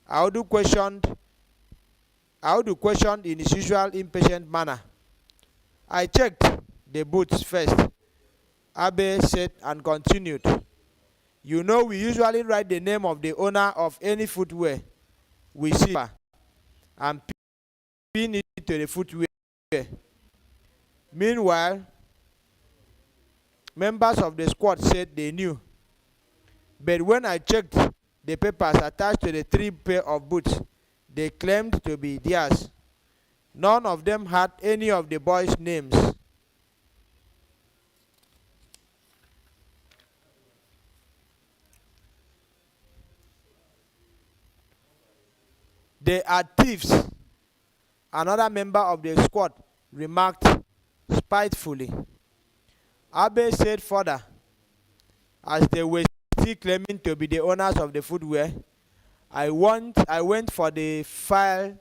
Speaker 2: Audu questioned in his usual impatient manner. I checked the boots first, Abe said and continued. You know, we usually write the name of the owner of any footwear we see and pin it to the footwear. Meanwhile, members of the squad said they knew. But when I checked the papers attached to the 3 pair of boots they claimed to be theirs, none of them had any of the boys' names. They are thieves, another member of the squad remarked spitefully. Abe said further, as they were still claiming to be the owners of the footwear, I went for the file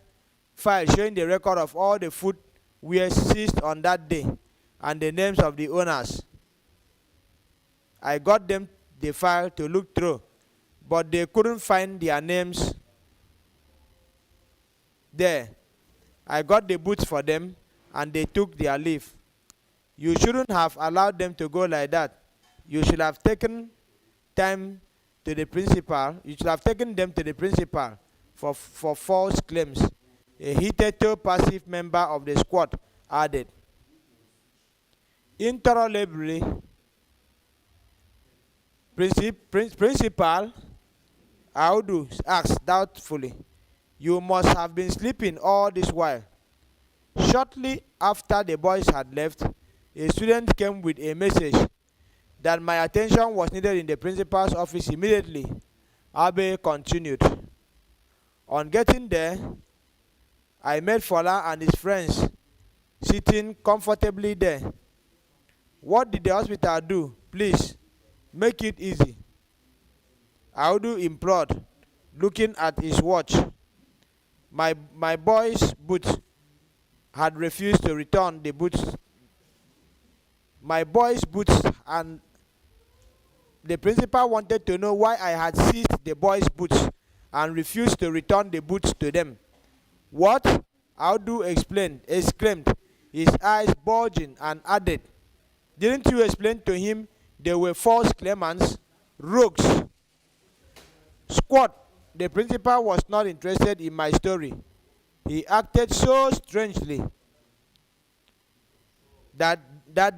Speaker 2: showing the record of all the footwear seized on that day and the names of the owners. I got them the file to look through, but they couldn't find their names there. I got the boots for them and they took their leave. You shouldn't have allowed them to go like that. You should have taken time to the principal. You should have taken them to the principal for false claims. A hitherto passive member of the squad added. Intolerably, Principal Audu asked doubtfully, "You must have been sleeping all this while." Shortly after the boys had left, a student came with a message that my attention was needed in the principal's office immediately. Abe continued. On getting there, I met Fola and his friends sitting comfortably there. "What did the hospital do? Please, make it easy," Audu implored, looking at his watch. My boy's boots had refused to return the boots. My boy's boots, and the principal wanted to know why I had seized the boy's boots and refused to return the boots to them. "What?" Audu exclaimed, his eyes bulging, and added, "Didn't you explain to him they were false claimants? Rogues." Squad, the principal was not interested in my story. He acted so strangely that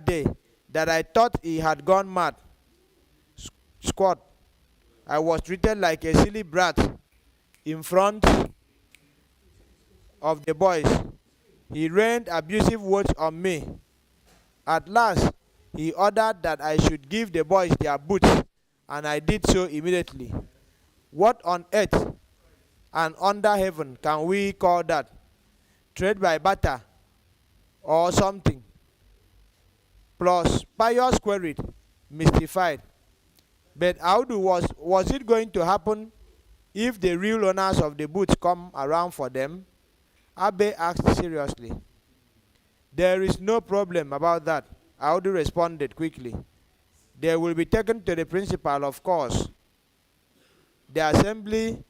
Speaker 2: day that I thought he had gone mad. Squad, I was treated like a silly brat in front of the boys. He rained abusive words on me. At last, he ordered that I should give the boys their boots, and I did so immediately. What on earth and under heaven can we call that? Trade by barter or something? Plus, Pius queried, mystified. But Audu, was it going to happen if the real owners of the boots come around for them? Abe asked seriously. There is no problem about that, Audu responded quickly. They will be taken to the principal, of course. The assembly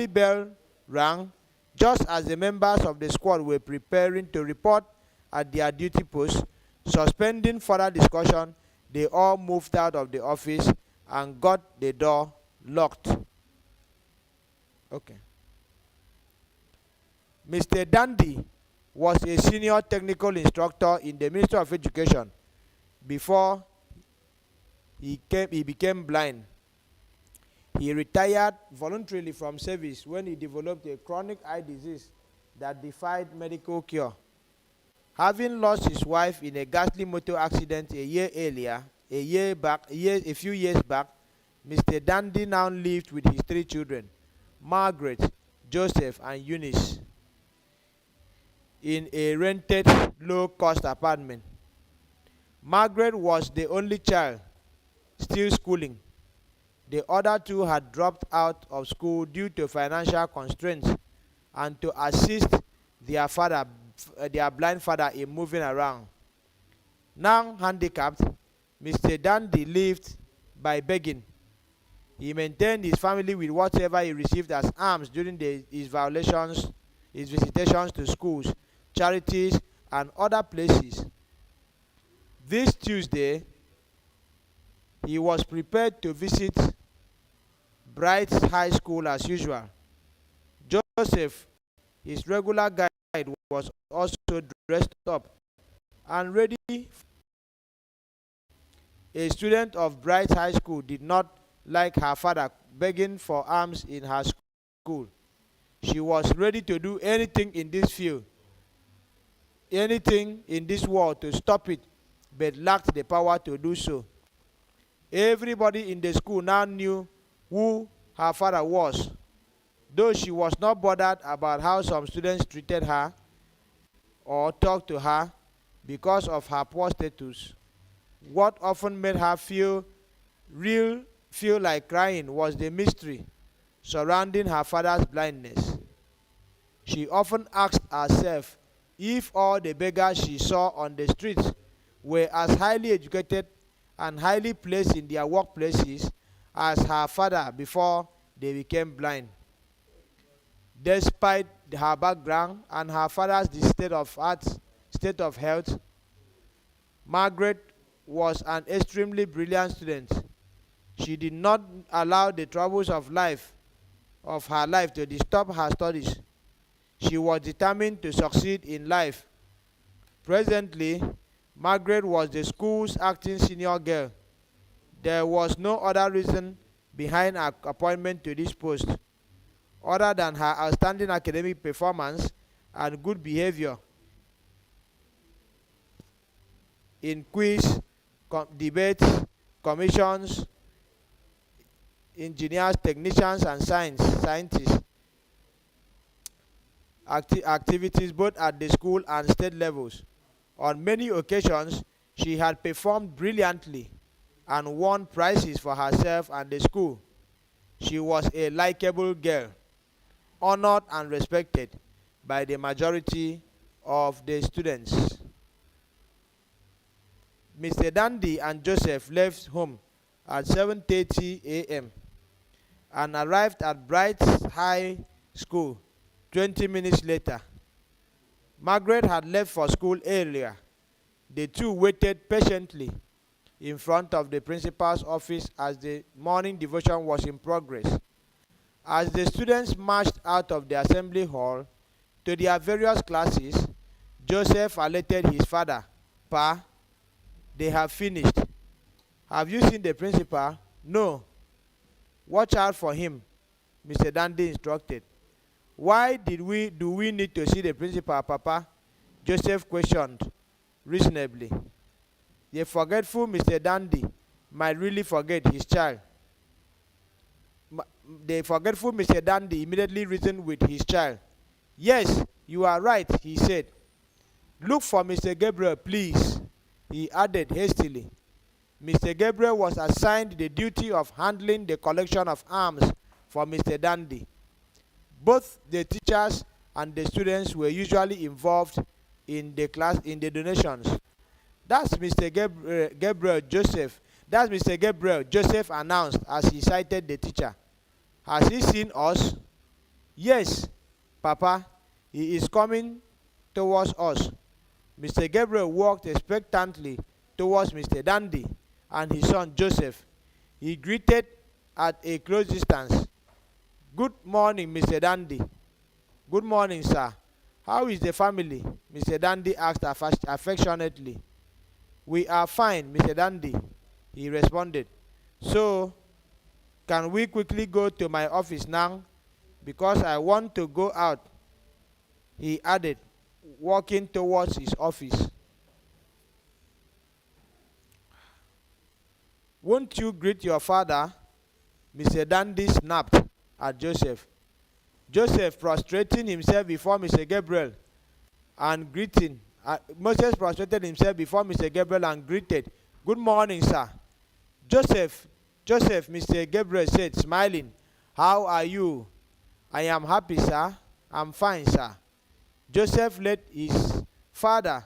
Speaker 2: bell rang just as the members of the squad were preparing to report at their duty posts. Suspending further discussion, they all moved out of the office and got the door locked. Okay. Mr. Dandy was a senior technical instructor in the Ministry of Education before he became blind. He retired voluntarily from service when he developed a chronic eye disease that defied medical cure. Having lost his wife in a ghastly motor accident a few years back, Mr. Dandy now lived with his 3 children, Margaret, Joseph, and Eunice, in a rented low-cost apartment. Margaret was the only child still schooling. The other 2 had dropped out of school due to financial constraints and to assist their blind father in moving around. Now handicapped, Mr. Dandy lived by begging. He maintained his family with whatever he received as alms during his visitations to schools, charities, and other places. This Tuesday, he was prepared to visit Bright High School as usual. Joseph, his regular guide, was also dressed up and ready. A student of Bright High School did not like her father begging for alms in her school. She was ready to do anything in this field, anything in this world to stop it, but lacked the power to do so. Everybody in the school now knew who her father was, though she was not bothered about how some students treated her or talked to her because of her poor status. What often made her feel like crying was the mystery surrounding her father's blindness. She often asked herself if all the beggars she saw on the streets were as highly educated and highly placed in their workplaces as her father before they became blind. Despite her background and her father's state state of health. Margaret was an extremely brilliant student. She did not allow the troubles of her life to disturb her studies. She was determined to succeed in life. Presently, Margaret was the school's acting senior girl. There was no other reason behind her appointment to this post other than her outstanding academic performance and good behavior in quiz, debates, commissions, engineers, technicians, and scientists activities both at the school and state levels. On many occasions, she had performed brilliantly and won prizes for herself and the school. She was a likable girl, honored and respected by the majority of the students. Mr. Dandy and Joseph left home at 7:30 a.m. and arrived at Bright High School 20 minutes later. Margaret had left for school earlier. The two waited patiently in front of the principal's office as the morning devotion was in progress. As the students marched out of the assembly hall to their various classes, Joseph alerted his father, "Pa, they have finished. Have you seen the principal?" "No." "Watch out for him," Mr. Dandy instructed. "Why do we need to see the principal, Papa?" Joseph questioned reasonably. The forgetful Mr. Dandy might really forget his child. The forgetful Mr. Dandy immediately reasoned with his child. "Yes, you are right," he said. "Look for Mr. Gabriel, please," he added hastily. Mr. Gabriel was assigned the duty of handling the collection of arms for Mr. Dandy. Both the teachers and the students were usually involved in the donations. That's Mr. Gabriel Joseph announced as he cited the teacher. "Has he seen us?" "Yes, Papa, he is coming towards us." Mr. Gabriel walked expectantly towards Mr. Dandy and his son Joseph. He greeted at a close distance. "Good morning, Mr. Dandy." "Good morning, sir. How is the family?" Mr. Dandy asked affectionately. "We are fine, Mr. Dandy," he responded. "So, can we quickly go to my office now? Because I want to go out," he added, walking towards his office. "Won't you greet your father?" Mr. Dandy snapped at Joseph. Joseph prostrating himself before Mr. Gabriel and greeting. Moses prostrated himself before Mr. Gabriel and greeted. "Good morning, sir." Joseph, Mr. Gabriel said, smiling. "How are you?" "I am happy, sir. I'm fine, sir." Joseph led his father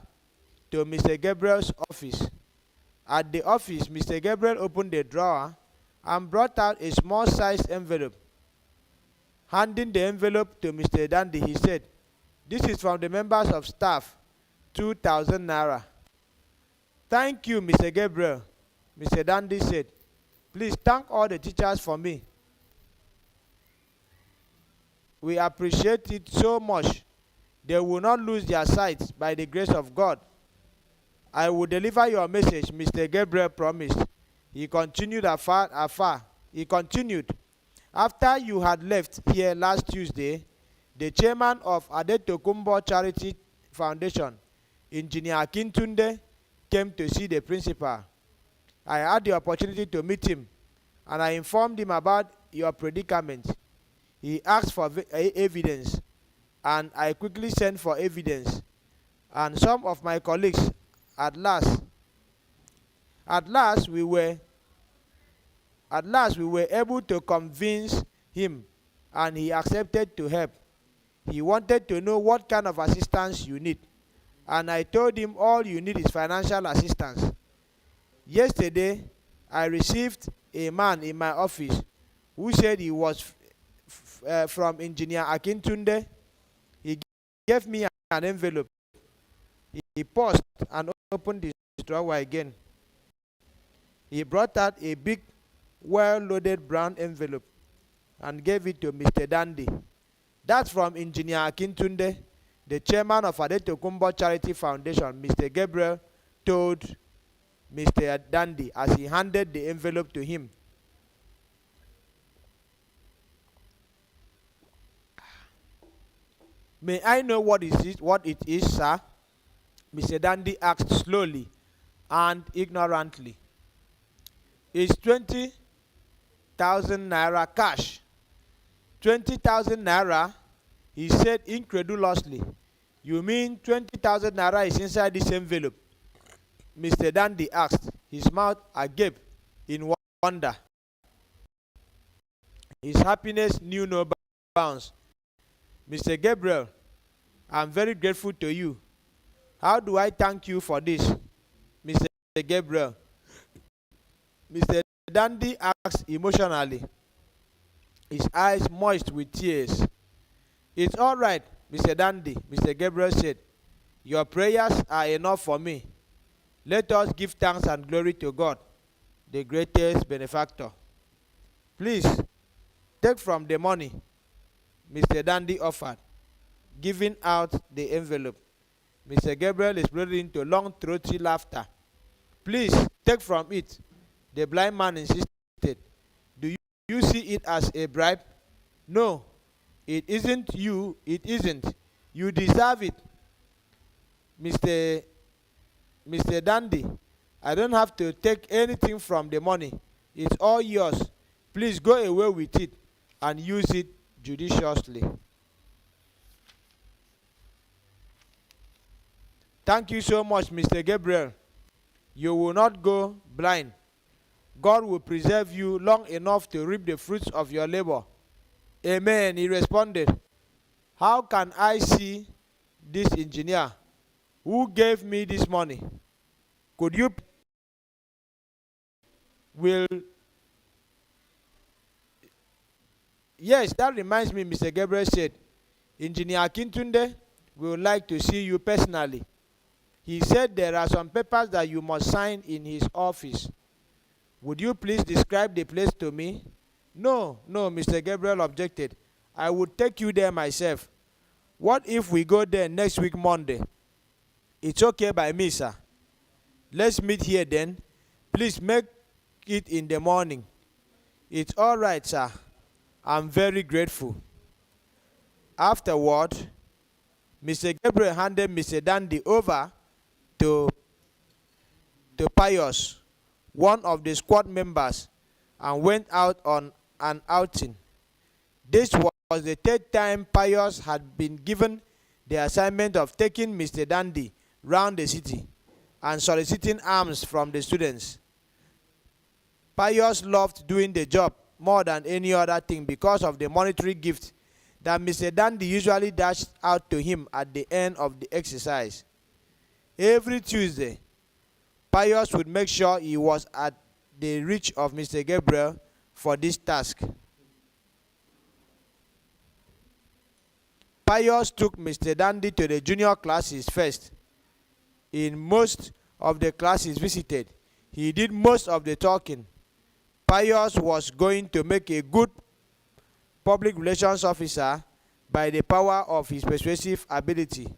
Speaker 2: to Mr. Gabriel's office. At the office, Mr. Gabriel opened a drawer and brought out a small-sized envelope. Handing the envelope to Mr. Dandy, he said, "This is from the members of staff, 2,000 naira. "Thank you, Mr. Gabriel," Mr. Dandy said. "Please thank all the teachers for me. We appreciate it so much. They will not lose their sight by the grace of God." "I will deliver your message," Mr. Gabriel promised. He continued, "After you had left here last Tuesday, the chairman of Adetokunbo Charity Foundation, Engineer Akintunde, came to see the principal. I had the opportunity to meet him, and I informed him about your predicament. He asked for evidence, and I quickly sent for evidence, and some of my colleagues. At last we were able to convince him, and he accepted to help. He wanted to know what kind of assistance you need, and I told him all you need is financial assistance. Yesterday, I received a man in my office who said he was from Engineer Akintunde. He gave me an envelope. He paused and opened his drawer again. He brought out a big, well-loaded brown envelope and gave it to Mr. Dandy. That's from Engineer Akintunde, the chairman of Adetokunbo Charity Foundation, Mr. Gabriel told Mr. Dandy as he handed the envelope to him. May I know what it is, sir? Mr. Dandy asked slowly and ignorantly. It's 20,000 naira cash. 20,000 naira? He said incredulously. You mean 20,000 naira is inside this envelope? Mr. Dandy asked, his mouth agape in wonder. His happiness knew no bounds. Mr. Gabriel, I'm very grateful to you. How do I thank you for this, Mr. Gabriel? Mr. Dandy asked emotionally, his eyes moist with tears. It's all right, Mr. Dandy, Mr. Gabriel said. Your prayers are enough for me. Let us give thanks and glory to God, the greatest benefactor. Please, take from the money, Mr. Dandy offered, giving out the envelope. Mr. Gabriel exploded into long, throaty laughter. Please, take from it, the blind man insisted. Do you see it as a bribe? No, it isn't you. It isn't. You deserve it, Mr. Dandy. I don't have to take anything from the money. It's all yours. Please go away with it and use it judiciously. Thank you so much, Mr. Gabriel. You will not go blind. God will preserve you long enough to reap the fruits of your labor. Amen, he responded. How can I see this engineer who gave me this money? Could you Yes, that reminds me, Mr. Gabriel said. Engineer Akintunde would like to see you personally. He said there are some papers that you must sign in his office. Would you please describe the place to me? No, Mr. Gabriel objected. I would take you there myself. What if we go there next week, Monday? It's okay by me, sir. Let's meet here then. Please make it in the morning. It's all right, sir. I'm very grateful. Afterward, Mr. Gabriel handed Mr. Dandy over to Pius, one of the squad members, and went out on an outing. This was the third time Pius had been given the assignment of taking Mr. Dandy round the city and soliciting alms from the students. Pius loved doing the job more than any other thing because of the monetary gift that Mr. Dandy usually dashed out to him at the end of the exercise. Every Tuesday, Pius would make sure he was at the reach of Mr. Gabriel for this task. Pius took Mr. Dandy to the junior classes first. In most of the classes visited, he did most of the talking. Pius was going to make a good public relations officer by the power of his persuasive ability.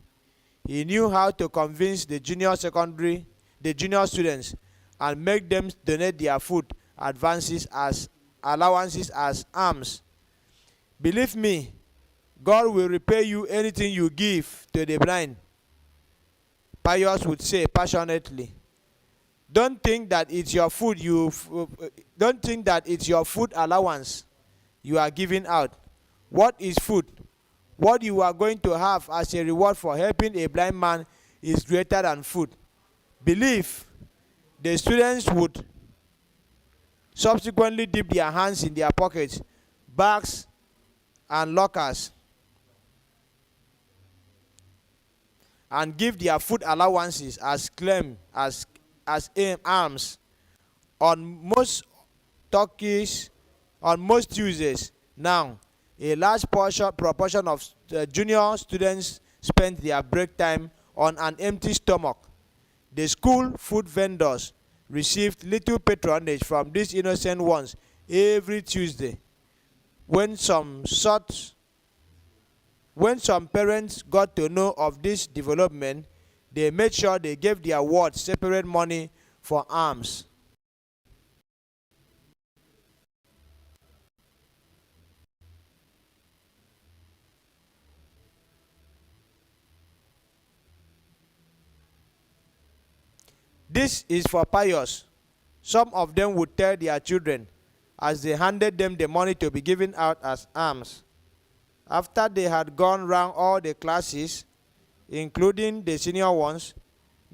Speaker 2: He knew how to convince the junior students and make them donate their food allowances as alms. Believe me, God will repay you anything you give to the blind, Pius would say passionately. Don't think that it's your food allowance you are giving out. What is food? What you are going to have as a reward for helping a blind man is greater than food. Believe the students would subsequently dip their hands in their pockets, bags, and lockers and give their food allowances as alms. On most Tuesdays now, a large proportion of junior students spend their break time on an empty stomach. The school food vendors received little patronage from these innocent ones every Tuesday. When some parents got to know of this development, they made sure they gave their wards separate money for alms. This is for pious. Some of them would tell their children as they handed them the money to be given out as alms. After they had gone round all the classes, including the senior ones,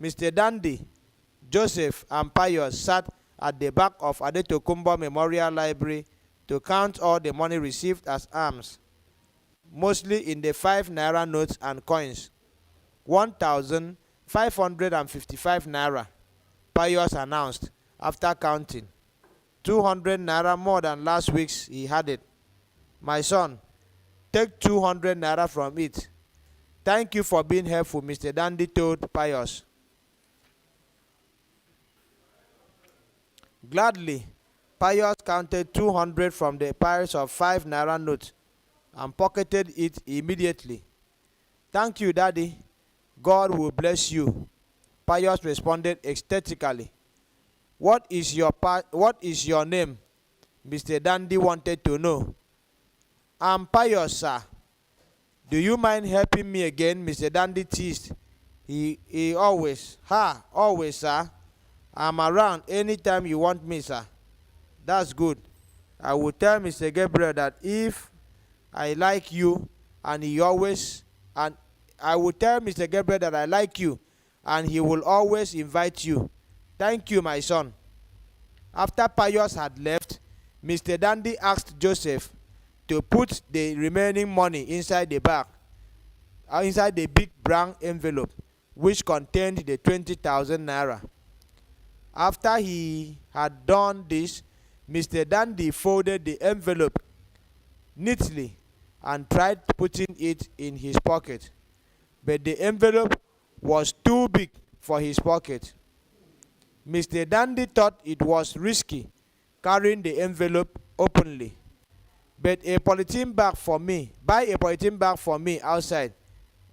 Speaker 2: Mr. Dandy, Joseph, and Pius sat at the back of Adetokunbo Memorial Library to count all the money received as alms, mostly in the 5 naira notes and coins. 1,555 naira, Pius announced after counting. 200 naira more than last week's, he had it. My son, take 200 naira from it. Thank you for being helpful, Mr. Dandy told Pius. Gladly, Pius counted 200 from the piles of 5 naira notes and pocketed it immediately. Thank you, Daddy. God will bless you, Pius responded ecstatically. What is your name? Mr. Dandy wanted to know. I'm Pius, sir. Do you mind helping me again? Mr. Dandy teased. He always, always, sir. I'm around anytime you want me, sir. That's good. I will tell Mr. Gabriel that if I like you, and I will tell Mr. Gabriel that I like you, and he will always invite you. Thank you, my son. After Pius had left, Mr. Dandy asked Joseph to put the remaining money inside the bag, inside the big brown envelope, which contained the 20,000 naira. After he had done this, Mr. Dandy folded the envelope neatly and tried putting it in his pocket, but the envelope was too big for his pocket. Mr. Dandy thought it was risky carrying the envelope openly. But buy a polythene bag for me outside,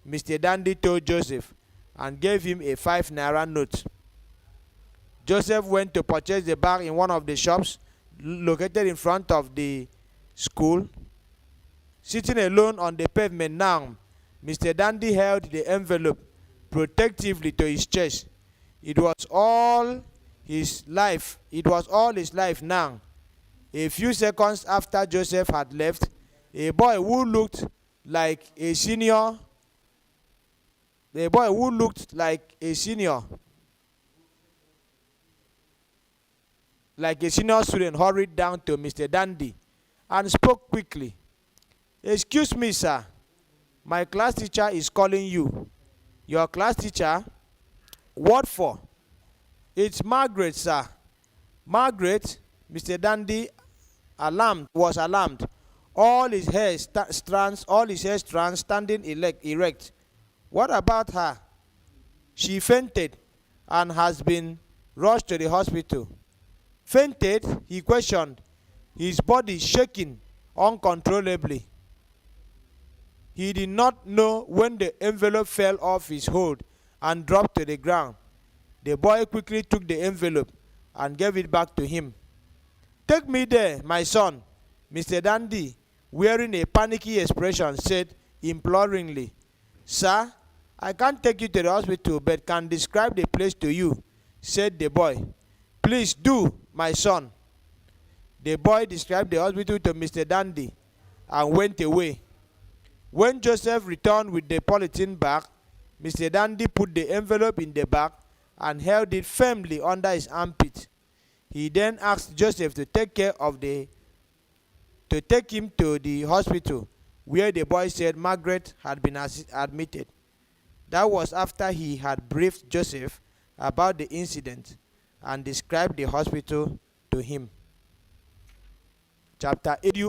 Speaker 2: Mr. Dandy told Joseph and gave him a 5 naira note. Joseph went to purchase the bag in one of the shops located in front of the school. Sitting alone on the pavement now, Mr. Dandy held the envelope protectively to his chest. It was all his life now. A few seconds after Joseph had left, a boy who looked like a senior student hurried down to Mr. Dandy and spoke quickly. Excuse me, sir. My class teacher is calling you. Your class teacher? What for? It's Margaret, sir. Margaret? Mr. Dandy was alarmed. All his hair strands standing erect. What about her? She fainted and has been rushed to the hospital. Fainted? He questioned, his body shaking uncontrollably. He did not know when the envelope fell off his hold and dropped to the ground. The boy quickly took the envelope and gave it back to him. Take me there, my son, Mr. Dandy, wearing a panicky expression, said imploringly. Sir, I can't take you to the hospital, but can describe the place to you, said the boy. Please do, my son. The boy described the hospital to Mr. Dandy and went away. When Joseph returned with the polythene bag, Mr. Dandy put the envelope in the bag and held it firmly under his armpit. He then asked Joseph to take him to the hospital, where the boy said Margaret had been admitted. That was after he had briefed Joseph about the incident and described the hospital to him. Chapter 8.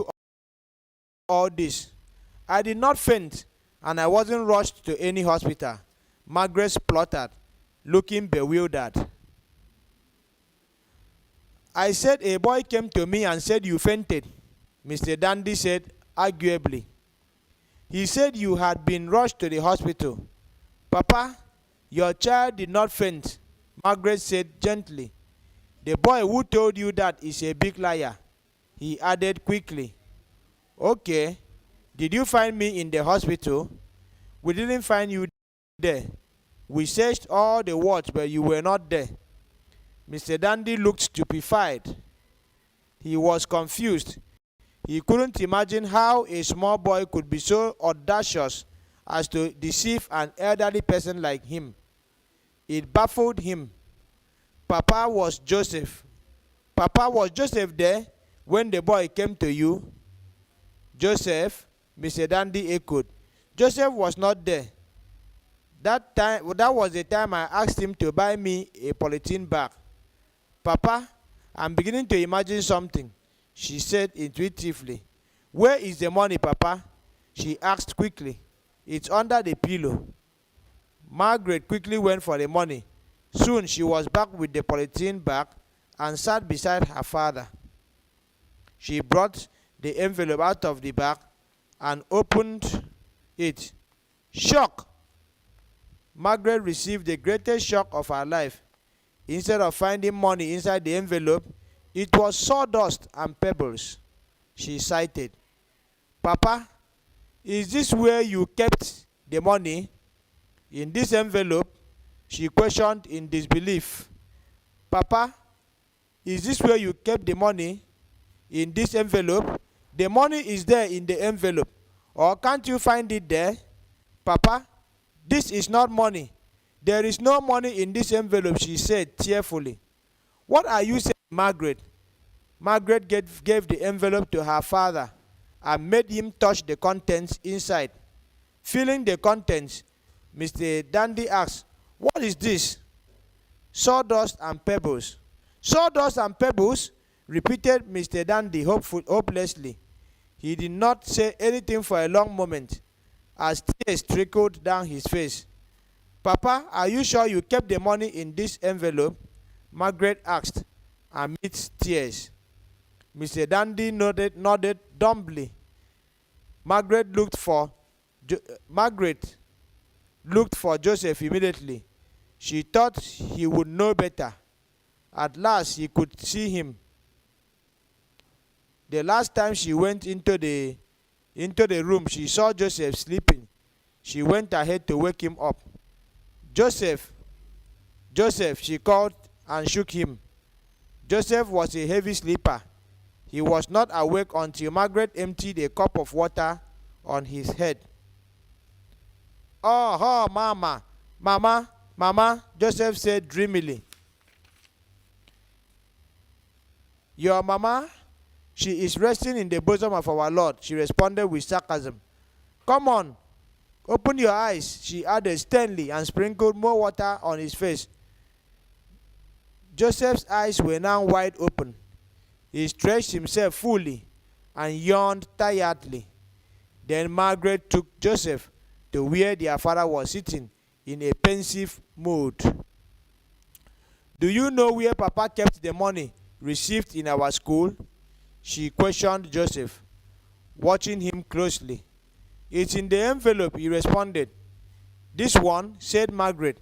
Speaker 2: All this. I did not faint, and I wasn't rushed to any hospital. Margaret spluttered, looking bewildered. I said a boy came to me and said you fainted, Mr. Dandy said arguably. He said you had been rushed to the hospital. Papa, your child did not faint, Margaret said gently. The boy who told you that is a big liar, he added quickly. Okay, did you find me in the hospital? We didn't find you there. We searched all the wards, but you were not there. Mr. Dandy looked stupefied. He was confused. He couldn't imagine how a small boy could be so audacious as to deceive an elderly person like him. It baffled him. Papa, was Joseph there when the boy came to you? Joseph, Mr. Dandy echoed. Joseph was not there. That was the time I asked him to buy me a polythene bag. Papa, I'm beginning to imagine something, she said intuitively. Where is the money, Papa? She asked quickly. It's under the pillow. Margaret quickly went for the money. Soon she was back with the polythene bag and sat beside her father. She brought the envelope out of the bag and opened it. Shock! Margaret received the greatest shock of her life. Instead of finding money inside the envelope, it was sawdust and pebbles. She cited. Papa, is this where you kept the money? In this envelope? She questioned in disbelief. Papa, is this where you kept the money? In this envelope? The money is there in the envelope. Or can't you find it there? Papa, this is not money. There is no money in this envelope, she said tearfully. What are you saying, Margaret? Margaret gave the envelope to her father and made him touch the contents inside. Feeling the contents, Mr. Dandy asked, what is this? Sawdust and pebbles. Sawdust and pebbles? Repeated Mr. Dandy hopelessly. He did not say anything for a long moment as tears trickled down his face. Papa, are you sure you kept the money in this envelope? Margaret asked amidst tears. Mr. Dandy nodded dumbly. Margaret looked for Joseph immediately. She thought he would know better. At last he could see him. The last time she went into the room, she saw Joseph sleeping. She went ahead to wake him up. Joseph, Joseph, she called and shook him. Joseph was a heavy sleeper. He was not awake until Margaret emptied a cup of water on his head. Oh, Mama, Mama, Mama, Joseph said dreamily. Your Mama? She is resting in the bosom of our Lord, she responded with sarcasm. Come on, open your eyes, she added sternly and sprinkled more water on his face. Joseph's eyes were now wide open. He stretched himself fully and yawned tiredly. Then Margaret took Joseph to where their father was sitting in a pensive mood. Do you know where Papa kept the money received in our school? She questioned Joseph, watching him closely. It's in the envelope, he responded. This one, said Margaret,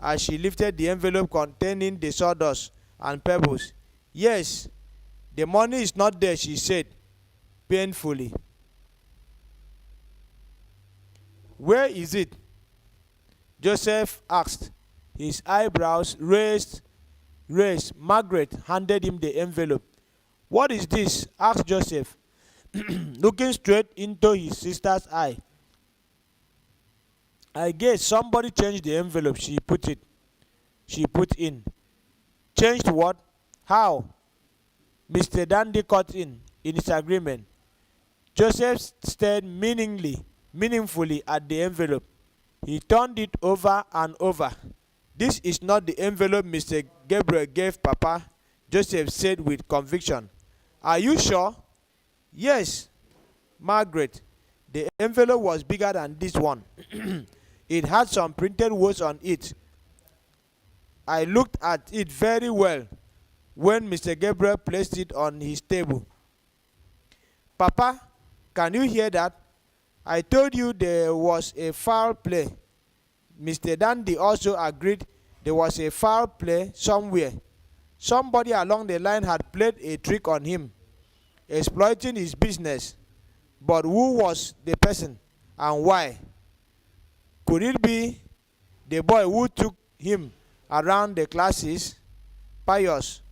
Speaker 2: as she lifted the envelope containing the sawdust and pebbles. Yes, the money is not there, she said, painfully. Where is it? Joseph asked, his eyebrows raised. Margaret handed him the envelope. What is this? Asked Joseph, looking straight into his sister's eye. I guess somebody changed the envelope she put in. Changed what? How? Mr. Dandy cut in his agreement. Joseph stared meaningfully at the envelope. He turned it over and over. This is not the envelope Mr. Gabriel gave Papa, Joseph said with conviction. Are you sure? Yes, Margaret. The envelope was bigger than this one. It had some printed words on it. I looked at it very well when Mr. Gabriel placed it on his table. Papa, can you hear that? I told you there was a foul play. Mr. Dandy also agreed there was a foul play somewhere. Somebody along the line had played a trick on him, exploiting his business. But who was the person and why? Could it be the boy who took him around the classes, Pius,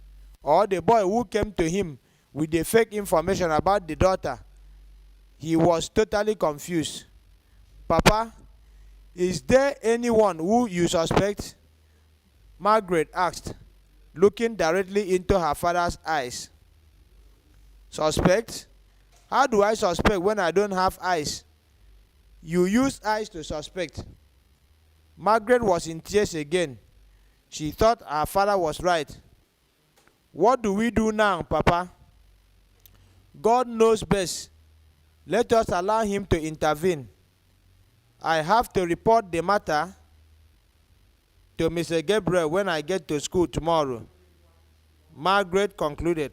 Speaker 2: or the boy who came to him with the fake information about the daughter? He was totally confused. Papa, is there anyone who you suspect? Margaret asked, looking directly into her father's eyes. Suspect? How do I suspect when I don't have eyes? You use eyes to suspect. Margaret was in tears again. She thought her father was right. What do we do now, Papa? God knows best. Let us allow him to intervene. I have to report the matter to Mr. Gabriel when I get to school tomorrow, Margaret concluded,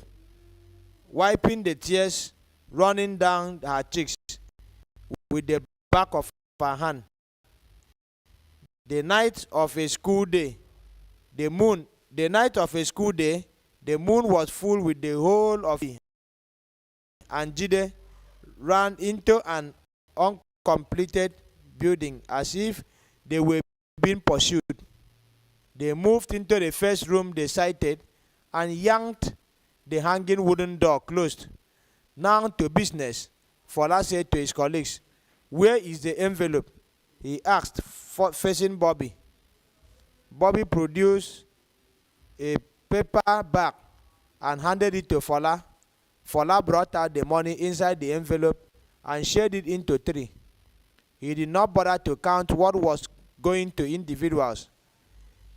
Speaker 2: wiping the tears running down her cheeks with the back of her hand. The night of a school day, the moon was full with the whole of it, and Jide ran into an uncompleted building as if they were being pursued. They moved into the first room they sighted and yanked the hanging wooden door closed. Now to business, Fola said to his colleagues. Where is the envelope? He asked, facing Bobby. Bobby produced a paper bag and handed it to Fola. Fola brought out the money inside the envelope and shared it into 3. He did not bother to count what was going to individuals,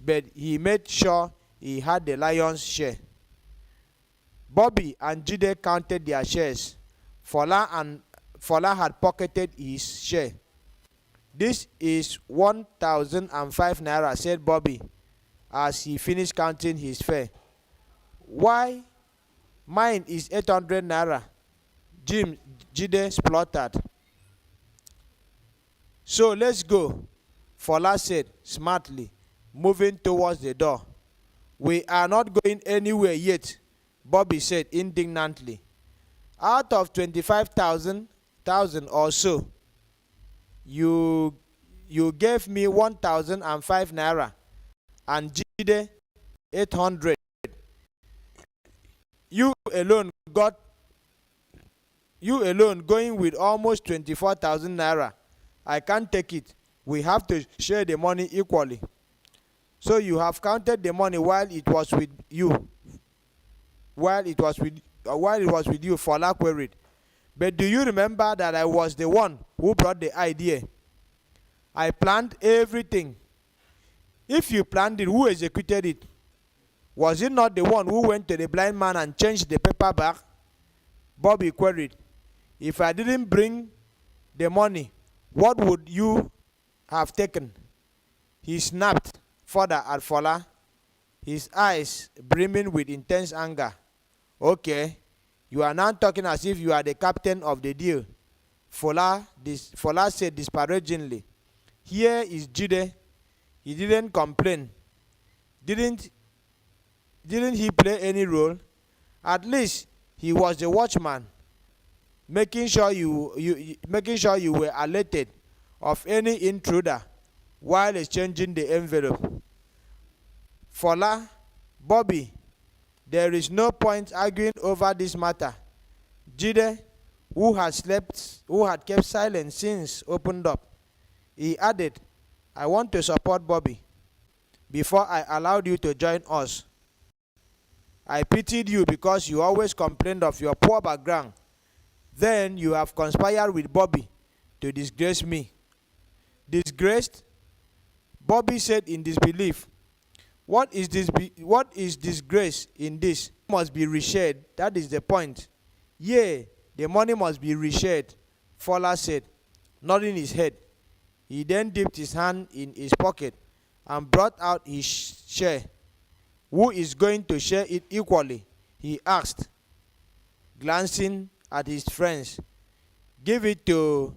Speaker 2: but he made sure he had the lion's share. Bobby and Jide counted their shares. Fola had pocketed his share. This is 1,005 naira, said Bobby as he finished counting his fare. Why? Mine is 800 naira, Jide spluttered. So let's go, Fola said smartly, moving towards the door. We are not going anywhere yet, Bobby said indignantly. Out of 25,000 or so, you gave me 1,005 naira and Jide 800. You alone going with almost 24,000 naira. I can't take it. We have to share the money equally. So you have counted the money while it was with you. While it was with you, Fola queried. But do you remember that I was the one who brought the idea? I planned everything. If you planned it, who executed it? Was it not the one who went to the blind man and changed the paper bag? Bobby queried. If I didn't bring the money, what would you have taken? He snapped further at Fola, his eyes brimming with intense anger. Okay, you are now talking as if you are the captain of the deal, Fola said disparagingly. Here is Jide. He didn't complain. Didn't he play any role? At least he was the watchman, making sure you were alerted of any intruder while exchanging the envelope. Fola, Bobby, there is no point arguing over this matter. Jide, who had kept silent since opened up, he added, I want to support Bobby before I allowed you to join us. I pitied you because you always complained of your poor background. Then you have conspired with Bobby to disgrace me. Disgraced? Bobby said in disbelief. What is disgrace in this? Must be reshared. That is the point. Yeah, the money must be reshared, Fola said, nodding his head. He then dipped his hand in his pocket and brought out his share. "Who is going to share it equally?" he asked, glancing at his friends. "Give it to